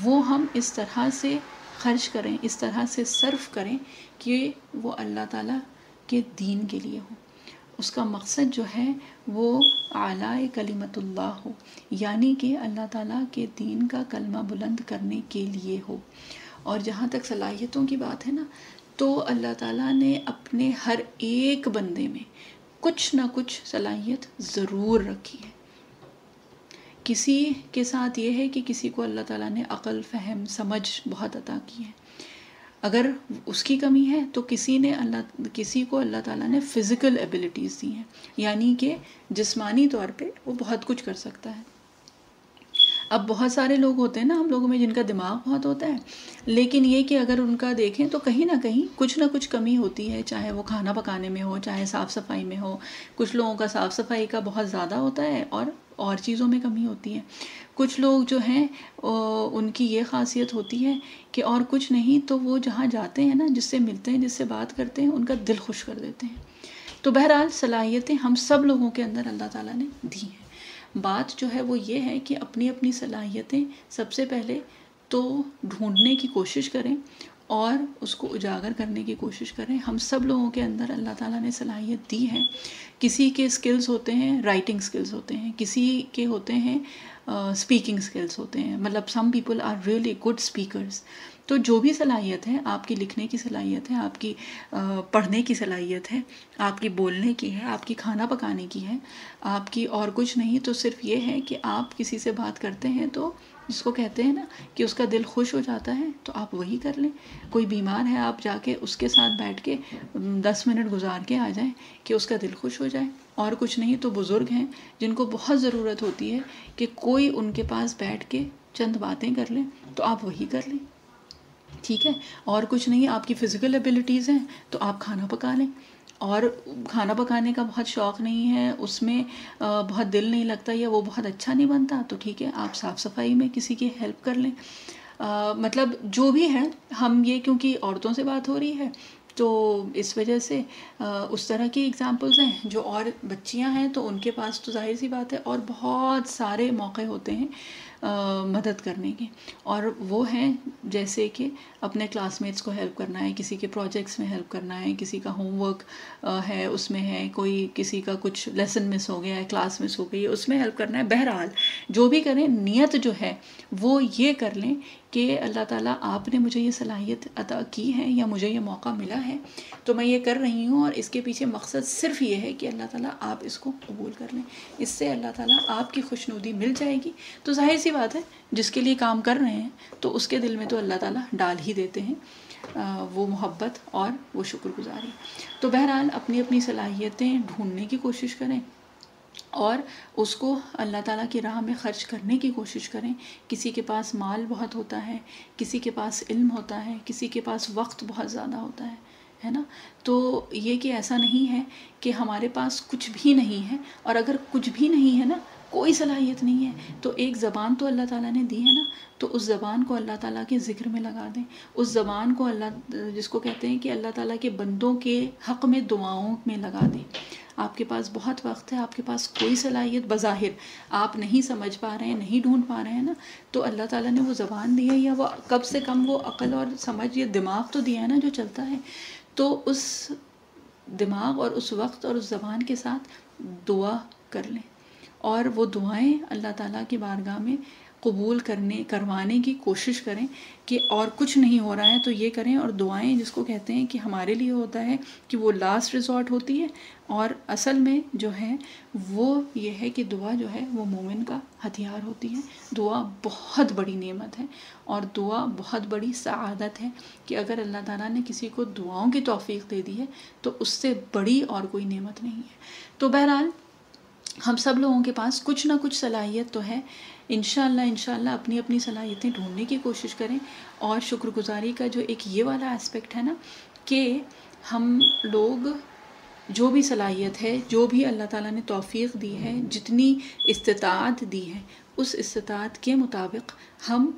وہ ہم اس طرح سے خرچ کریں، اس طرح سے صرف کریں کہ وہ اللہ تعالیٰ کے دین کے لیے ہو. اس کا مقصد جو ہے وہ اعلیٰ کلمت اللہ ہو، یعنی کہ اللہ تعالیٰ کے دین کا کلمہ بلند کرنے کے لیے ہو. اور جہاں تک صلاحیتوں کی بات ہے نا، تو اللہ تعالیٰ نے اپنے ہر ایک بندے میں کچھ نہ کچھ صلاحیت ضرور رکھی ہے. کسی کے ساتھ یہ ہے کہ کسی کو اللہ تعالیٰ نے عقل، فہم، سمجھ بہت عطا کی ہے. اگر اس کی کمی ہے تو کسی کو اللہ تعالیٰ نے فزیکل ایبیلٹیز دی ہیں، یعنی کہ جسمانی طور پہ وہ بہت کچھ کر سکتا ہے. اب بہت سارے لوگ ہوتے ہیں نا ہم لوگوں میں جن کا دماغ بہت ہوتا ہے، لیکن یہ کہ اگر ان کا دیکھیں تو کہیں نہ کہیں کچھ نہ کچھ کمی ہوتی ہے، چاہے وہ کھانا پکانے میں ہو، چاہے صاف صفائی میں ہو. کچھ لوگوں کا صاف صفائی کا بہت زیادہ ہوتا ہے اور چیزوں میں کمی ہوتی ہے. کچھ لوگ جو ہیں ان کی یہ خاصیت ہوتی ہے کہ اور کچھ نہیں تو وہ جہاں جاتے ہیں نا، جس سے ملتے ہیں، جس سے بات کرتے ہیں، ان کا دل خوش کر دیتے ہیں. تو بہرحال صلاحیتیں ہم سب لوگوں کے اندر اللہ تعالیٰ نے دی ہیں. بات جو ہے وہ یہ ہے کہ اپنی اپنی صلاحیتیں سب سے پہلے تو ڈھونڈنے کی کوشش کریں اور اس کو اجاگر کرنے کی کوشش کریں. ہم سب لوگوں کے اندر اللہ تعالیٰ نے صلاحیت دی ہے. کسی کے سکلز ہوتے ہیں، رائٹنگ سکلز ہوتے ہیں، کسی کے ہوتے ہیں اسپیکنگ سکلز ہوتے ہیں، مطلب some people are really good speakers. تو جو بھی صلاحیت ہے، آپ کی لکھنے کی صلاحیت ہے، آپ کی پڑھنے کی صلاحیت ہے، آپ کی بولنے کی ہے، آپ کی کھانا پکانے کی ہے، آپ کی اور کچھ نہیں، تو صرف یہ ہے کہ آپ کسی سے بات کرتے ہیں تو جس کو کہتے ہیں نا کہ اس کا دل خوش ہو جاتا ہے، تو آپ وہی کر لیں. کوئی بیمار ہے، آپ جا کے اس کے ساتھ بیٹھ کے 10 منٹ گزار کے آ جائیں کہ اس کا دل خوش ہو جائے. اور کچھ نہیں تو بزرگ ہیں جن کو بہت ضرورت ہوتی ہے کہ کوئی ان کے پاس بیٹھ کے چند باتیں کر لیں، تو آپ وہی کر لیں. ٹھیک ہے. اور کچھ نہیں، آپ کی فزیکل ایبیلٹیز ہیں تو آپ کھانا پکا لیں. اور کھانا پکانے کا بہت شوق نہیں ہے، اس میں بہت دل نہیں لگتا یا وہ بہت اچھا نہیں بنتا، تو ٹھیک ہے، آپ صاف صفائی میں کسی کی ہیلپ کر لیں. مطلب جو بھی ہے، ہم یہ کیونکہ عورتوں سے بات ہو رہی ہے تو اس وجہ سے اس طرح کی ایگزامپلز ہیں. جو اور بچیاں ہیں تو ان کے پاس تو ظاہر سی بات ہے اور بہت سارے موقع ہوتے ہیں مدد کرنے کے، اور وہ ہیں جیسے کہ اپنے کلاس میٹس کو ہیلپ کرنا ہے، کسی کے پروجیکٹس میں ہیلپ کرنا ہے، کسی کا ہوم ورک ہے اس میں ہے، کوئی کسی کا کچھ لیسن مس ہو گیا ہے، کلاس مس ہو گئی ہے، اس میں ہیلپ کرنا ہے. بہرحال جو بھی کریں، نیت جو ہے وہ یہ کر لیں کہ اللہ تعالیٰ آپ نے مجھے یہ صلاحیت عطا کی ہے یا مجھے یہ موقع ملا ہے تو میں یہ کر رہی ہوں، اور اس کے پیچھے مقصد صرف یہ ہے کہ اللہ تعالیٰ آپ اس کو قبول کر لیں، اس سے اللہ تعالیٰ آپ کی خوشنودی مل جائے گی۔ تو ظاہر سی بات ہے جس کے لیے کام کر رہے ہیں تو اس کے دل میں تو اللہ تعالیٰ ڈال ہی دیتے ہیں وہ محبت اور وہ شکر گزاری۔ تو بہرحال اپنی اپنی صلاحیتیں ڈھونڈنے کی کوشش کریں اور اس کو اللہ تعالیٰ کی راہ میں خرچ کرنے کی کوشش کریں۔ کسی کے پاس مال بہت ہوتا ہے، کسی کے پاس علم ہوتا ہے، کسی کے پاس وقت بہت زیادہ ہوتا ہے نا، تو یہ کہ ایسا نہیں ہے کہ ہمارے پاس کچھ بھی نہیں ہے، اور اگر کچھ بھی نہیں ہے نا، کوئی صلاحیت نہیں ہے، تو ایک زبان تو اللہ تعالیٰ نے دی ہے نا، تو اس زبان کو اللہ تعالیٰ کے ذکر میں لگا دیں، اس زبان کو جس کو کہتے ہیں کہ اللہ تعالیٰ کے بندوں کے حق میں دعاؤں میں لگا دیں۔ آپ کے پاس بہت وقت ہے، آپ کے پاس کوئی صلاحیت بظاہر آپ نہیں سمجھ پا رہے ہیں، نہیں ڈھونڈ پا رہے ہیں نا، تو اللہ تعالیٰ نے وہ زبان دی ہے، یا وہ کم سے کم وہ عقل اور سمجھ یا دماغ تو دیا ہے نا جو چلتا ہے، تو اس دماغ اور اس وقت اور اس زبان کے ساتھ دعا کر لیں، اور وہ دعائیں اللہ تعالیٰ کی بارگاہ میں قبول کروانے کی کوشش کریں کہ اور کچھ نہیں ہو رہا ہے تو یہ کریں۔ اور دعائیں جس کو کہتے ہیں کہ ہمارے لیے ہوتا ہے کہ وہ لاسٹ ریزورٹ ہوتی ہے، اور اصل میں جو ہے وہ یہ ہے کہ دعا جو ہے وہ مومن کا ہتھیار ہوتی ہے۔ دعا بہت بڑی نعمت ہے، اور دعا بہت بڑی سعادت ہے کہ اگر اللہ تعالیٰ نے کسی کو دعاؤں کی توفیق دے دی ہے تو اس سے بڑی اور کوئی نعمت نہیں ہے۔ تو بہرحال ہم سب لوگوں کے پاس کچھ نہ کچھ صلاحیت تو ہے، انشاءاللہ اپنی اپنی صلاحیتیں ڈھونڈنے کی کوشش کریں، اور شکر گزاری کا جو ایک یہ والا اسپیکٹ ہے نا کہ ہم لوگ جو بھی صلاحیت ہے، جو بھی اللہ تعالیٰ نے توفیق دی ہے، جتنی استطاعت دی ہے، اس استطاعت کے مطابق ہم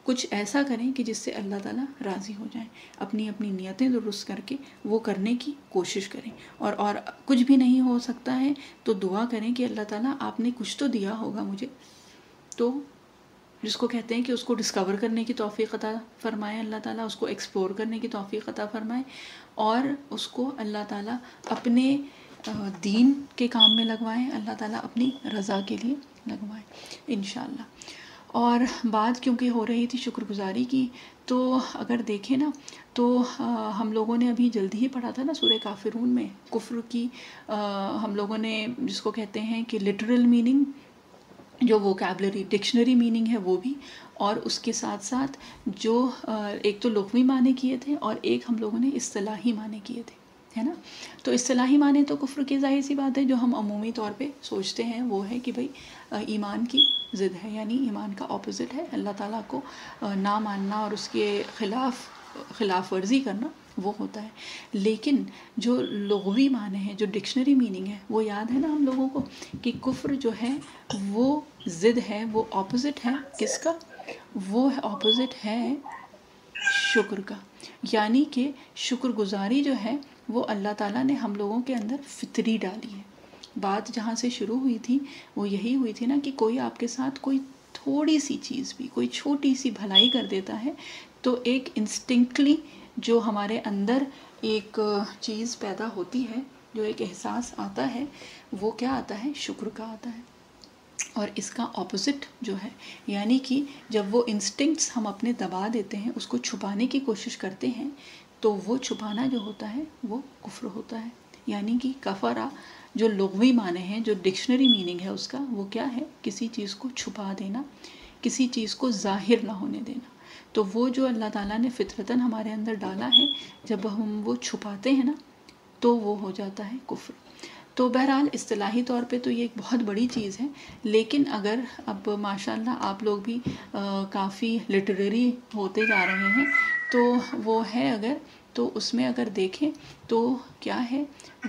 کچھ ایسا کریں کہ جس سے اللہ تعالیٰ راضی ہو جائیں، اپنی اپنی نیتیں درست کر کے وہ کرنے کی کوشش کریں، اور کچھ بھی نہیں ہو سکتا ہے تو دعا کریں کہ اللہ تعالیٰ آپ نے کچھ تو دیا ہوگا مجھے، تو جس کو کہتے ہیں کہ اس کو ڈسکور کرنے کی توفیق عطا فرمائے اللہ تعالیٰ، اس کو ایکسپلور کرنے کی توفیق عطا فرمائے، اور اس کو اللہ تعالیٰ اپنے دین کے کام میں لگوائیں، اللہ تعالیٰ اپنی رضا کے لیے لگوائیں انشاءاللہ۔ اور بات کیونکہ ہو رہی تھی شکر گزاری کی، تو اگر دیکھیں نا تو ہم لوگوں نے ابھی جلدی ہی پڑھا تھا نا سورہ کافرون میں کفر کی، ہم لوگوں نے جس کو کہتے ہیں کہ لٹرل میننگ، جو ووکیبلری ڈکشنری میننگ ہے وہ بھی، اور اس کے ساتھ ساتھ جو ایک تو لغوی معنی کیے تھے اور ایک ہم لوگوں نے اصطلاحی معنی کیے تھے، ہے نا۔ تو اصطلاحی معنی تو کفر کی ظاہر سی بات ہے، جو ہم عمومی طور پہ سوچتے ہیں وہ ہے کہ بھئی ایمان کی ضد ہے، یعنی ایمان کا اپوزٹ ہے، اللہ تعالیٰ کو نہ ماننا اور اس کے خلاف ورزی کرنا وہ ہوتا ہے۔ لیکن جو لغوی معنی ہے، جو ڈکشنری میننگ ہے، وہ یاد ہے نا ہم لوگوں کو کہ کفر جو ہے وہ ضد ہے، وہ اپوزٹ ہے کس کا؟ وہ اپوزٹ ہے شکر کا، یعنی کہ شکر گزاری جو ہے وہ اللہ تعالیٰ نے ہم لوگوں کے اندر فطری ڈالی ہے۔ بات جہاں سے شروع ہوئی تھی وہ یہی ہوئی تھی نا کہ کوئی آپ کے ساتھ کوئی تھوڑی سی چیز بھی، کوئی چھوٹی سی بھلائی کر دیتا ہے تو ایک انسٹنکٹلی جو ہمارے اندر ایک چیز پیدا ہوتی ہے، جو ایک احساس آتا ہے، وہ کیا آتا ہے؟ شکر کا آتا ہے۔ اور اس کا اپوزٹ جو ہے، یعنی کہ جب وہ انسٹنکٹس ہم اپنے دبا دیتے ہیں، اس کو چھپانے کی کوشش کرتے ہیں، تو وہ چھپانا جو ہوتا ہے وہ کفر ہوتا ہے۔ یعنی کہ کفرا جو لغوی معنی ہے، جو ڈکشنری میننگ ہے اس کا، وہ کیا ہے؟ کسی چیز کو چھپا دینا، کسی چیز کو ظاہر نہ ہونے دینا۔ تو وہ جو اللہ تعالیٰ نے فطرتاً ہمارے اندر ڈالا ہے، جب ہم وہ چھپاتے ہیں نا تو وہ ہو جاتا ہے کفر۔ تو بہرحال اصطلاحی طور پہ تو یہ ایک بہت بڑی چیز ہے، لیکن اگر اب ماشاءاللہ آپ لوگ بھی کافی لٹریری ہوتے جا رہے ہیں تو وہ ہے، اگر تو اس میں اگر دیکھیں تو کیا ہے؟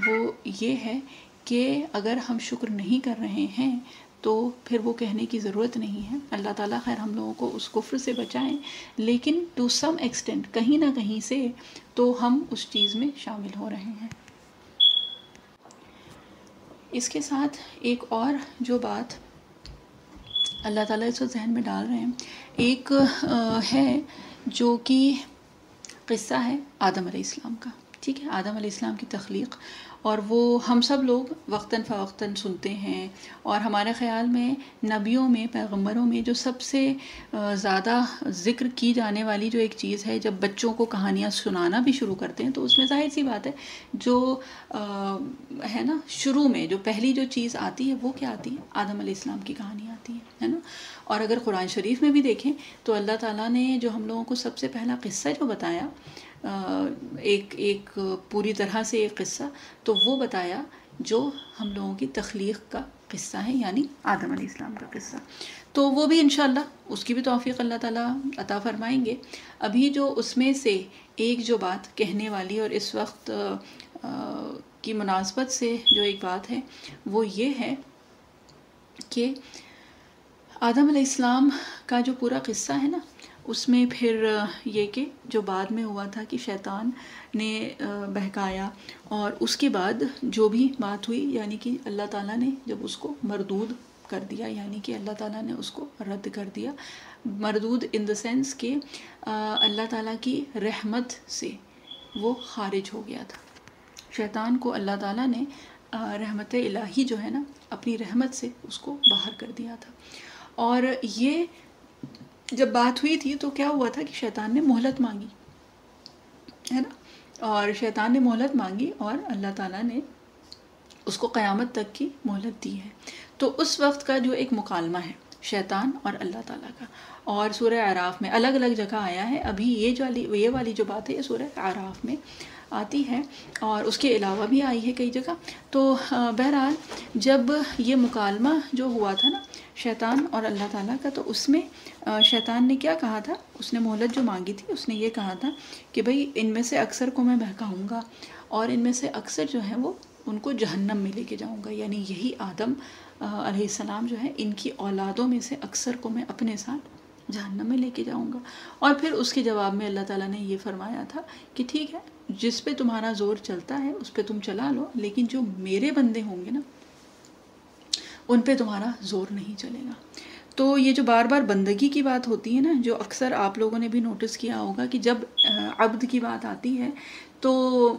وہ یہ ہے کہ اگر ہم شکر نہیں کر رہے ہیں تو پھر وہ کہنے کی ضرورت نہیں ہے۔ اللہ تعالیٰ خیر ہم لوگوں کو اس کفر سے بچائیں، لیکن ٹو سم ایکسٹینٹ کہیں نہ کہیں سے تو ہم اس چیز میں شامل ہو رہے ہیں۔ اس کے ساتھ ایک اور جو بات اللہ تعالیٰ اس کو ذہن میں ڈال رہے ہیں، ایک ہے جو کہ قصہ ہے آدم علیہ السلام کا، ٹھیک ہے، آدم علیہ السلام کی تخلیق، اور وہ ہم سب لوگ وقتاً فوقتاً سنتے ہیں، اور ہمارے خیال میں نبیوں میں، پیغمبروں میں جو سب سے زیادہ ذکر کی جانے والی جو ایک چیز ہے، جب بچوں کو کہانیاں سنانا بھی شروع کرتے ہیں تو اس میں ظاہر سی بات ہے جو ہے نا شروع میں جو پہلی جو چیز آتی ہے وہ کیا آتی ہے؟ آدم علیہ السلام کی کہانی آتی ہے نا. اور اگر قرآن شریف میں بھی دیکھیں تو اللہ تعالیٰ نے جو ہم لوگوں کو سب سے پہلا قصہ جو بتایا، ایک پوری طرح سے ایک قصہ، تو وہ بتایا جو ہم لوگوں کی تخلیق کا قصہ ہے، یعنی آدم علیہ السلام کا قصہ. تو وہ بھی انشاءاللہ اس کی بھی توفیق اللہ تعالیٰ عطا فرمائیں گے. ابھی جو اس میں سے ایک جو بات کہنے والی اور اس وقت کی مناسبت سے جو ایک بات ہے وہ یہ ہے کہ آدم علیہ السلام کا جو پورا قصہ ہے نا، اس میں پھر یہ کہ جو بعد میں ہوا تھا کہ شیطان نے بہکایا، اور اس کے بعد جو بھی بات ہوئی، یعنی کہ اللہ تعالیٰ نے جب اس کو مردود کر دیا، یعنی کہ اللہ تعالیٰ نے اس کو رد کر دیا. مردود ان دا سینس کہ اللہ تعالیٰ کی رحمت سے وہ خارج ہو گیا تھا. شیطان کو اللہ تعالیٰ نے رحمت الہی جو ہے نا اپنی رحمت سے اس کو باہر کر دیا تھا. اور یہ جب بات ہوئی تھی تو کیا ہوا تھا کہ شیطان نے مہلت مانگی ہے نا، اور شیطان نے مہلت مانگی اور اللہ تعالیٰ نے اس کو قیامت تک کی مہلت دی ہے. تو اس وقت کا جو ایک مکالمہ ہے شیطان اور اللہ تعالیٰ کا، اور سورہ اعراف میں الگ الگ جگہ آیا ہے. ابھی یہ والی جو بات ہے یہ سورہ اعراف میں آتی ہے، اور اس کے علاوہ بھی آئی ہے کئی جگہ. تو بہرحال جب یہ مکالمہ جو ہوا تھا نا شیطان اور اللہ تعالیٰ کا، تو اس میں شیطان نے کیا کہا تھا؟ اس نے مہلت جو مانگی تھی، اس نے یہ کہا تھا کہ بھئی ان میں سے اکثر کو میں بہکاؤں گا، اور ان میں سے اکثر جو ہیں وہ ان کو جہنم میں لے کے جاؤں گا. یعنی یہی آدم علیہ السلام جو ہے، ان کی اولادوں میں سے اکثر کو میں اپنے ساتھ جہنم میں لے کے جاؤں گا. اور پھر اس کے جواب میں اللہ تعالیٰ نے یہ فرمایا تھا کہ ٹھیک ہے، جس پہ تمہارا زور چلتا ہے اس پہ تم چلا لو، لیکن جو میرے بندے ہوں گے نا ان پہ تمہارا زور نہیں چلے گا. تو یہ جو بار بار بندگی کی بات ہوتی ہے نا، جو اکثر آپ لوگوں نے بھی نوٹس کیا ہوگا کہ جب عبد کی بات آتی ہے تو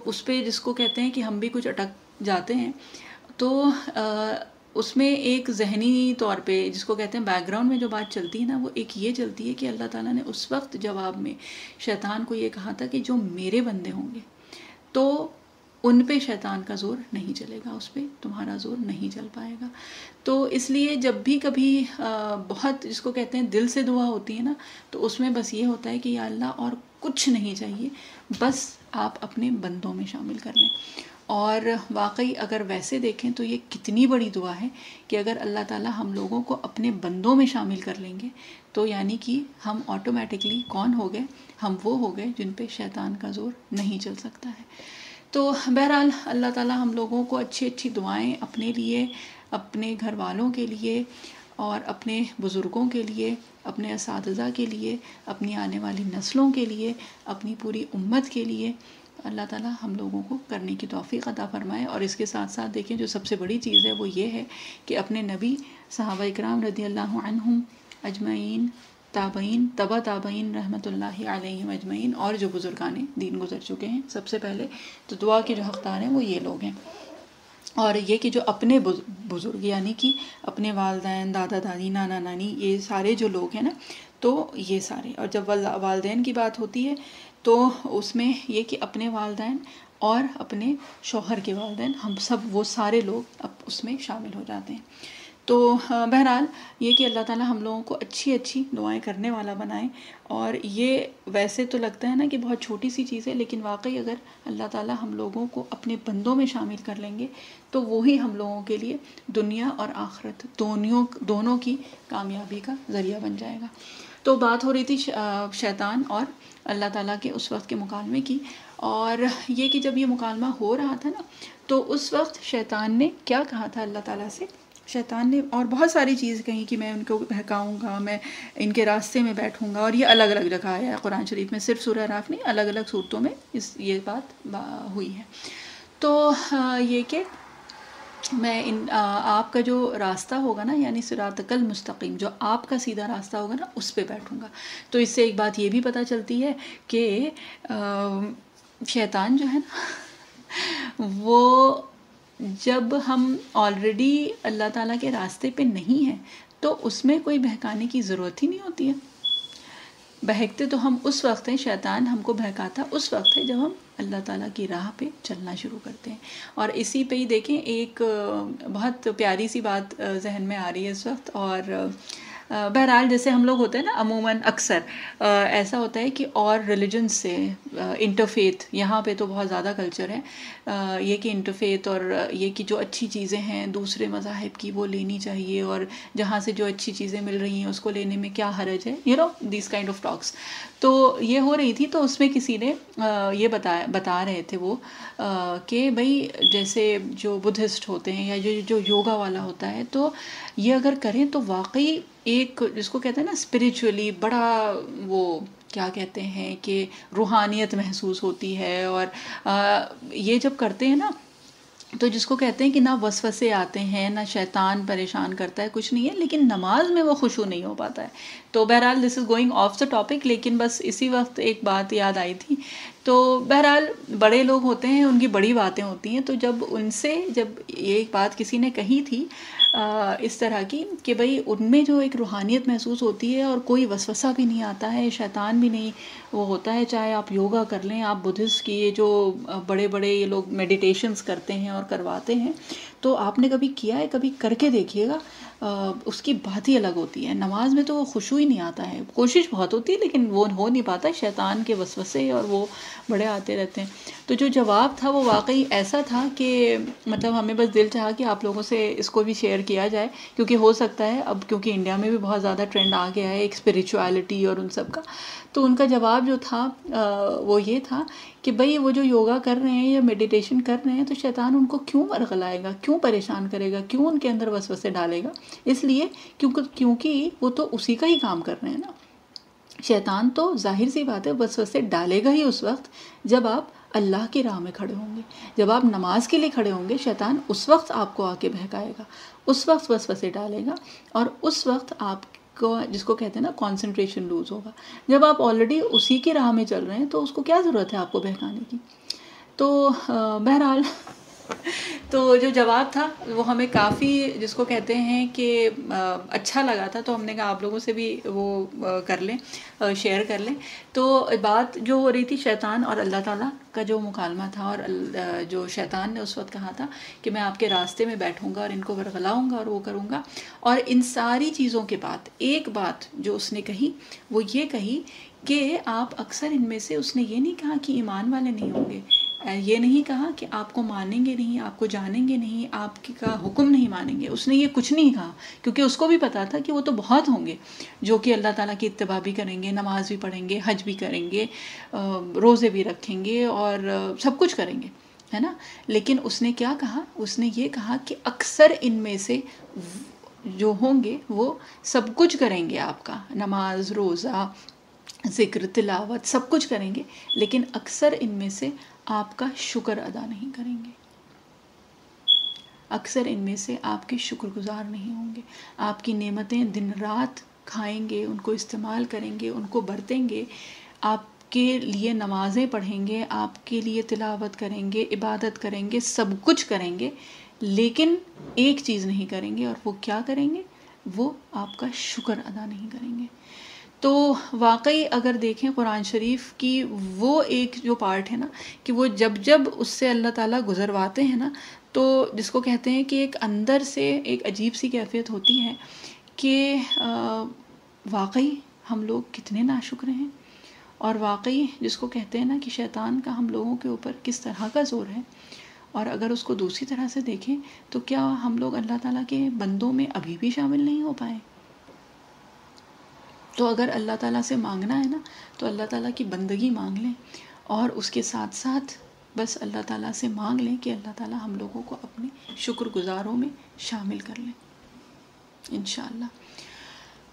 اس پہ جس کو کہتے ہیں کہ ہم بھی کچھ اٹک جاتے ہیں، تو اس میں ایک ذہنی طور پہ جس کو کہتے ہیں بیک گراؤنڈ میں جو بات چلتی ہے نا، وہ ایک یہ چلتی ہے کہ اللہ تعالیٰ نے اس وقت جواب میں شیطان کو یہ کہا تھا کہ جو میرے بندے ہوں گے تو ان پہ شیطان کا زور نہیں چلے گا، اس پہ تمہارا زور نہیں چل پائے گا. تو اس لیے جب بھی کبھی بہت جس کو کہتے ہیں دل سے دعا ہوتی ہے نا، تو اس میں بس یہ ہوتا ہے کہ یا اللہ اور کچھ نہیں چاہیے، بس آپ اپنے بندوں میں شامل کر لیں. اور واقعی اگر ویسے دیکھیں تو یہ کتنی بڑی دعا ہے کہ اگر اللہ تعالیٰ ہم لوگوں کو اپنے بندوں میں شامل کر لیں گے تو یعنی کہ ہم آٹومیٹکلی کون ہو گئے؟ ہم وہ ہو گئے جن پہ شیطان کا زور نہیں چل سکتا ہے. تو بہرحال اللہ تعالیٰ ہم لوگوں کو اچھی اچھی دعائیں اپنے لیے، اپنے گھر والوں کے لیے، اور اپنے بزرگوں کے لیے، اپنے اساتذہ کے لیے، اپنی آنے والی نسلوں کے لیے، اپنی پوری امت کے لیے اللہ تعالیٰ ہم لوگوں کو کرنے کی توفیق عطا فرمائے. اور اس کے ساتھ ساتھ دیکھیں جو سب سے بڑی چیز ہے وہ یہ ہے کہ اپنے نبی، صحابہ اکرام رضی اللہ عنہم اجمعین، تابعین، تبع تابعین رحمۃ اللہ علیہم اجمعین، اور جو بزرگان دین گزر چکے ہیں، سب سے پہلے تو دعا کے جو حقدار ہیں وہ یہ لوگ ہیں. اور یہ کہ جو اپنے بزرگ یعنی کہ اپنے والدین، دادا دادی، نانا نانی، یہ سارے جو لوگ ہیں نا، تو یہ سارے. اور جب والدین کی بات ہوتی ہے تو اس میں یہ کہ اپنے والدین اور اپنے شوہر کے والدین، ہم سب وہ سارے لوگ اب اس میں شامل ہو جاتے ہیں. تو بہرحال یہ کہ اللہ تعالیٰ ہم لوگوں کو اچھی اچھی دعائیں کرنے والا بنائیں. اور یہ ویسے تو لگتا ہے نا کہ بہت چھوٹی سی چیز ہے، لیکن واقعی اگر اللہ تعالیٰ ہم لوگوں کو اپنے بندوں میں شامل کر لیں گے تو وہی ہم لوگوں کے لیے دنیا اور آخرت دونوں کی کامیابی کا ذریعہ بن جائے گا. تو بات ہو رہی تھی شیطان اور اللہ تعالیٰ کے اس وقت کے مکالمے کی. اور یہ کہ جب یہ مکالمہ ہو رہا تھا نا تو اس وقت شیطان نے کیا کہا تھا اللہ تعالیٰ سے؟ شیطان نے اور بہت ساری چیز کہیں کہ میں ان کو بہکاؤں گا، میں ان کے راستے میں بیٹھوں گا. اور یہ الگ الگ جگہ آیا ہے قرآن شریف میں، صرف سورہ اعراف نہیں، الگ الگ صورتوں میں یہ بات ہوئی ہے. تو یہ کہ میں آپ کا جو راستہ ہوگا نا، یعنی صراط المستقیم، جو آپ کا سیدھا راستہ ہوگا نا، اس پہ بیٹھوں گا. تو اس سے ایک بات یہ بھی پتہ چلتی ہے کہ شیطان جو ہے نا وہ جب ہم آلریڈی اللہ تعالیٰ کے راستے پہ نہیں ہیں تو اس میں کوئی بہکانے کی ضرورت ہی نہیں ہوتی ہے. بہکتے تو ہم اس وقت ہیں، شیطان ہم کو بہکاتا اس وقت ہے جب ہم اللہ تعالیٰ کی راہ پہ چلنا شروع کرتے ہیں. اور اسی پہ ہی دیکھیں ایک بہت پیاری سی بات ذہن میں آ رہی ہے اس وقت. اور بہرحال جیسے ہم لوگ ہوتے ہیں نا عموماً اکثر ایسا ہوتا ہے کہ اور ریلیجن سے انٹرفیتھ، یہاں پہ تو بہت زیادہ کلچر ہے یہ کہ انٹرفیتھ، اور یہ کہ جو اچھی چیزیں ہیں دوسرے مذاہب کی وہ لینی چاہیے، اور جہاں سے جو اچھی چیزیں مل رہی ہیں اس کو لینے میں کیا حرج ہے، دیس کائنڈ آف ٹاکس. تو یہ ہو رہی تھی، تو اس میں کسی نے یہ بتا رہے تھے وہ کہ بھئی جیسے جو بدھسٹ ہوتے ہیں یا جو یوگا والا ہوتا ہے، تو یہ اگر کریں تو واقعی ایک جس کو کہتے ہیں نا اسپریچولی بڑا وہ کیا کہتے ہیں کہ روحانیت محسوس ہوتی ہے. اور یہ جب کرتے ہیں نا تو جس کو کہتے ہیں کہ نہ وسوسے آتے ہیں، نہ شیطان پریشان کرتا ہے، کچھ نہیں ہے، لیکن نماز میں وہ خشوع نہیں ہو پاتا ہے. تو بہرحال this is going off the topic, لیکن بس اسی وقت ایک بات یاد آئی تھی. تو بہرحال بڑے لوگ ہوتے ہیں، ان کی بڑی باتیں ہوتی ہیں، تو جب ان سے جب یہ ایک بات کسی نے کہی تھی اس طرح کی کہ بھئی ان میں جو ایک روحانیت محسوس ہوتی ہے اور کوئی وسوسہ بھی نہیں آتا ہے، شیطان بھی نہیں وہ ہوتا ہے، چاہے آپ یوگا کر لیں، آپ بدھسٹ کی یہ جو بڑے بڑے یہ لوگ میڈیٹیشنز کرتے ہیں اور کرواتے ہیں، تو آپ نے کبھی کیا ہے، کبھی کر کے دیکھیے گا، اس کی بات ہی الگ ہوتی ہے. نماز میں تو وہ خشوع ہی نہیں آتا ہے، کوشش بہت ہوتی ہے لیکن وہ ہو نہیں پاتا، شیطان کے وسوسے اور وہ بڑے آتے رہتے ہیں. تو جو جواب تھا وہ واقعی ایسا تھا کہ مطلب ہمیں بس دل چاہا کہ آپ لوگوں سے اس کو بھی شیئر کیا جائے، کیونکہ ہو سکتا ہے اب کیونکہ انڈیا میں بھی بہت زیادہ ٹرینڈ آ گیا ہے ایک اسپریچویلٹی اور ان سب کا. تو ان کا جواب جو تھا وہ یہ تھا کہ بھئی وہ جو یوگا کر رہے ہیں یا میڈیٹیشن کر رہے ہیں تو شیطان ان کو کیوں ورغلائے گا، کیوں پریشان کرے گا، کیوں ان کے اندر وسوسے ڈالے گا؟ اس لیے کیونکہ وہ تو اسی کا ہی کام کر رہے ہیں نا. شیطان تو ظاہر سی بات ہے وسوسے ڈالے گا ہی اس وقت جب آپ اللہ کی راہ میں کھڑے ہوں گے، جب آپ نماز کے لیے کھڑے ہوں گے، شیطان اس وقت آپ کو آ کے بہکائے گا، اس وقت وسوسے ڈالے گا، اور اس وقت آپ کو جس کو کہتے ہیں نا کانسنٹریشن لوز ہوگا. جب آپ آلریڈی اسی کی راہ میں چل رہے ہیں تو اس کو کیا ضرورت ہے آپ کو بہکانے کی. تو بہرحال تو جو جواب تھا وہ ہمیں کافی جس کو کہتے ہیں کہ اچھا لگا تھا، تو ہم نے کہا آپ لوگوں سے بھی وہ کر لیں، شیئر کر لیں. تو بات جو ہو رہی تھی شیطان اور اللہ تعالیٰ کا جو مکالمہ تھا، اور جو شیطان نے اس وقت کہا تھا کہ میں آپ کے راستے میں بیٹھوں گا اور ان کو ورغلاؤں گا اور وہ کروں گا. اور ان ساری چیزوں کے بعد ایک بات جو اس نے کہی وہ یہ کہی کہ آپ اکثر ان میں سے، اس نے یہ نہیں کہا کہ ایمان والے نہیں ہوں گے، یہ نہیں کہا کہ آپ کو مانیں گے نہیں، آپ کو جانیں گے نہیں، آپ کا حکم نہیں مانیں گے، اس نے یہ کچھ نہیں کہا، کیونکہ اس کو بھی پتا تھا کہ وہ تو بہت ہوں گے جو کہ اللہ تعالیٰ کی اتباع بھی کریں گے، نماز بھی پڑھیں گے، حج بھی کریں گے، روزے بھی رکھیں گے اور سب کچھ کریں گے، ہے نا. لیکن اس نے کیا کہا، اس نے یہ کہا کہ اکثر ان میں سے جو ہوں گے وہ سب کچھ کریں گے، آپ کا نماز، روزہ، ذکر، تلاوت سب کچھ کریں گے، لیکن اکثر ان میں سے آپ کا شکر ادا نہیں کریں گے، اکثر ان میں سے آپ کے شکر گزار نہیں ہوں گے، آپ کی نعمتیں دن رات کھائیں گے، ان کو استعمال کریں گے، ان کو برتیں گے، آپ کے لیے نمازیں پڑھیں گے، آپ کے لیے تلاوت کریں گے، عبادت کریں گے، سب کچھ کریں گے، لیکن ایک چیز نہیں کریں گے، اور وہ کیا کریں گے؟ وہ آپ کا شکر ادا نہیں کریں گے. تو واقعی اگر دیکھیں قرآن شریف کی وہ ایک جو پارٹ ہے نا کہ وہ جب اس سے اللہ تعالیٰ گزرواتے ہیں نا، تو جس کو کہتے ہیں کہ ایک اندر سے ایک عجیب سی کیفیت ہوتی ہے کہ واقعی ہم لوگ کتنے ناشکر ہیں، اور واقعی جس کو کہتے ہیں نا کہ شیطان کا ہم لوگوں کے اوپر کس طرح کا زور ہے. اور اگر اس کو دوسری طرح سے دیکھیں تو کیا ہم لوگ اللہ تعالیٰ کے بندوں میں ابھی بھی شامل نہیں ہو پائے؟ تو اگر اللہ تعالیٰ سے مانگنا ہے نا تو اللہ تعالیٰ کی بندگی مانگ لیں، اور اس کے ساتھ ساتھ بس اللہ تعالیٰ سے مانگ لیں کہ اللہ تعالیٰ ہم لوگوں کو اپنے شکر گزاروں میں شامل کر لیں انشاءاللہ.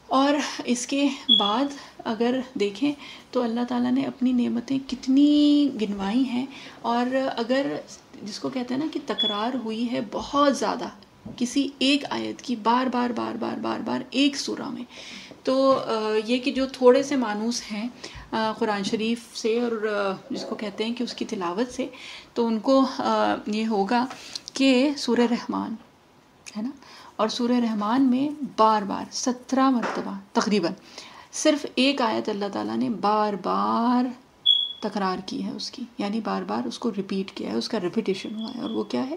اور اس کے بعد اگر دیکھیں تو اللہ تعالیٰ نے اپنی نعمتیں کتنی گنوائی ہیں، اور اگر جس کو کہتے ہیں نا کہ تکرار ہوئی ہے بہت زیادہ کسی ایک آیت کی، بار بار بار بار بار بار ایک سورہ میں، تو یہ کہ جو تھوڑے سے مانوس ہیں قرآن شریف سے اور جس کو کہتے ہیں کہ اس کی تلاوت سے، تو ان کو یہ ہوگا کہ سورہ رحمان ہے نا، اور سورہ رحمان میں بار بار 17 مرتبہ تقریباً صرف ایک آیت اللہ تعالیٰ نے بار بار تکرار کی ہے اس کی، یعنی بار بار اس کو ریپیٹ کیا ہے، اس کا ریپیٹیشن ہوا ہے، اور وہ کیا ہے؟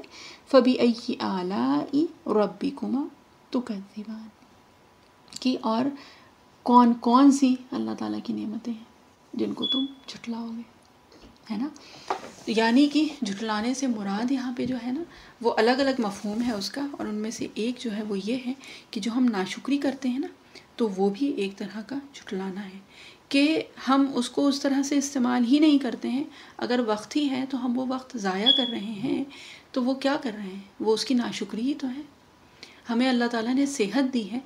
فَبِأَيِّ آلَاءِ رَبِّكُمَا تُكَذِّبَانِ، کہ اور کون کون سی اللہ تعالیٰ کی نعمتیں ہیں جن کو تم جھٹلاؤ گے، ہے نا؟ یعنی کہ جھٹلانے سے مراد یہاں پہ جو ہے نا وہ الگ الگ مفہوم ہے اس کا، اور ان میں سے ایک جو ہے وہ یہ ہے کہ جو ہم ناشکری کرتے ہیں نا، تو وہ بھی ایک طرح کا جھٹلانا ہے، کہ ہم اس کو اس طرح سے استعمال ہی نہیں کرتے ہیں۔ اگر وقت ہی ہے تو ہم وہ وقت ضائع کر رہے ہیں، تو وہ کیا کر رہے ہیں؟ وہ اس کی ناشکری ہی تو ہے۔ ہمیں اللہ تعالیٰ نے صحت دی ہے،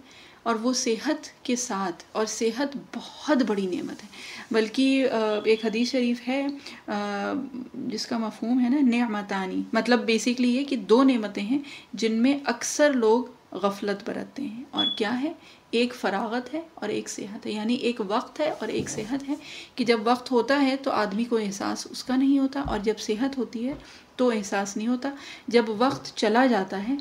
اور وہ صحت کے ساتھ، اور صحت بہت بڑی نعمت ہے، بلکہ ایک حدیث شریف ہے جس کا مفہوم ہے نا نعمتانی، مطلب بیسیکلی یہ کہ دو نعمتیں ہیں جن میں اکثر لوگ غفلت برتتے ہیں، اور کیا ہے؟ ایک فراغت ہے اور ایک صحت ہے، یعنی ایک وقت ہے اور ایک صحت ہے، کہ جب وقت ہوتا ہے تو آدمی کو احساس اس کا نہیں ہوتا، اور جب صحت ہوتی ہے تو احساس نہیں ہوتا، جب وقت چلا جاتا ہے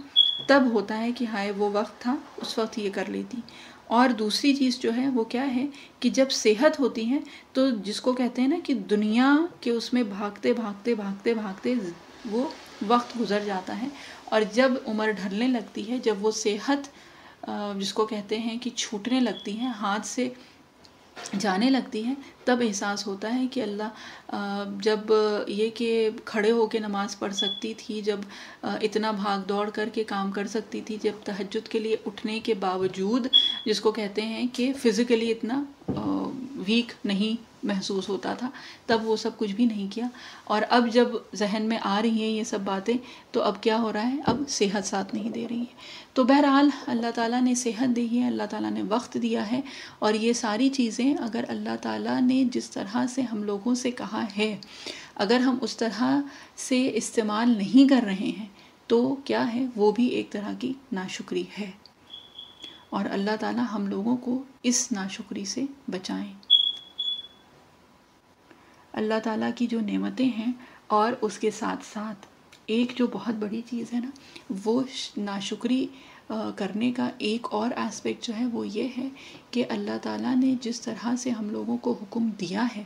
تب ہوتا ہے کہ ہائے وہ وقت تھا، اس وقت یہ کر لیتی۔ اور دوسری چیز جو ہے وہ کیا ہے کہ جب صحت ہوتی ہے تو جس کو کہتے ہیں نا کہ دنیا کے اس میں بھاگتے بھاگتے بھاگتے بھاگتے وہ وقت گزر جاتا ہے، اور جب عمر ڈھلنے لگتی ہے، جب وہ صحت جس کو کہتے ہیں کہ چھوٹنے لگتی ہے، ہاتھ سے جانے لگتی ہے، تب احساس ہوتا ہے کہ اللہ جب یہ کہ کھڑے ہو کے نماز پڑھ سکتی تھی، جب اتنا بھاگ دوڑ کر کے کام کر سکتی تھی، جب تہجد کے لیے اٹھنے کے باوجود جس کو کہتے ہیں کہ فزیکلی اتنا ویک نہیں محسوس ہوتا تھا، تب وہ سب کچھ بھی نہیں کیا، اور اب جب ذہن میں آ رہی ہیں یہ سب باتیں تو اب کیا ہو رہا ہے؟ اب صحت ساتھ نہیں دے رہی ہے۔ تو بہرحال اللہ تعالیٰ نے صحت دی ہے، اللہ تعالیٰ نے وقت دیا ہے، اور یہ ساری چیزیں اگر اللہ تعالیٰ نے جس طرح سے ہم لوگوں سے کہا ہے، اگر ہم اس طرح سے استعمال نہیں کر رہے ہیں تو کیا ہے؟ وہ بھی ایک طرح کی ناشکری ہے، اور اللہ تعالیٰ ہم لوگوں کو اس ناشکری سے بچائیں۔ اللہ تعالیٰ کی جو نعمتیں ہیں، اور اس کے ساتھ ساتھ ایک جو بہت بڑی چیز ہے نا، وہ ناشکری کرنے کا ایک اور اسپیکٹ جو ہے وہ یہ ہے کہ اللہ تعالیٰ نے جس طرح سے ہم لوگوں کو حکم دیا ہے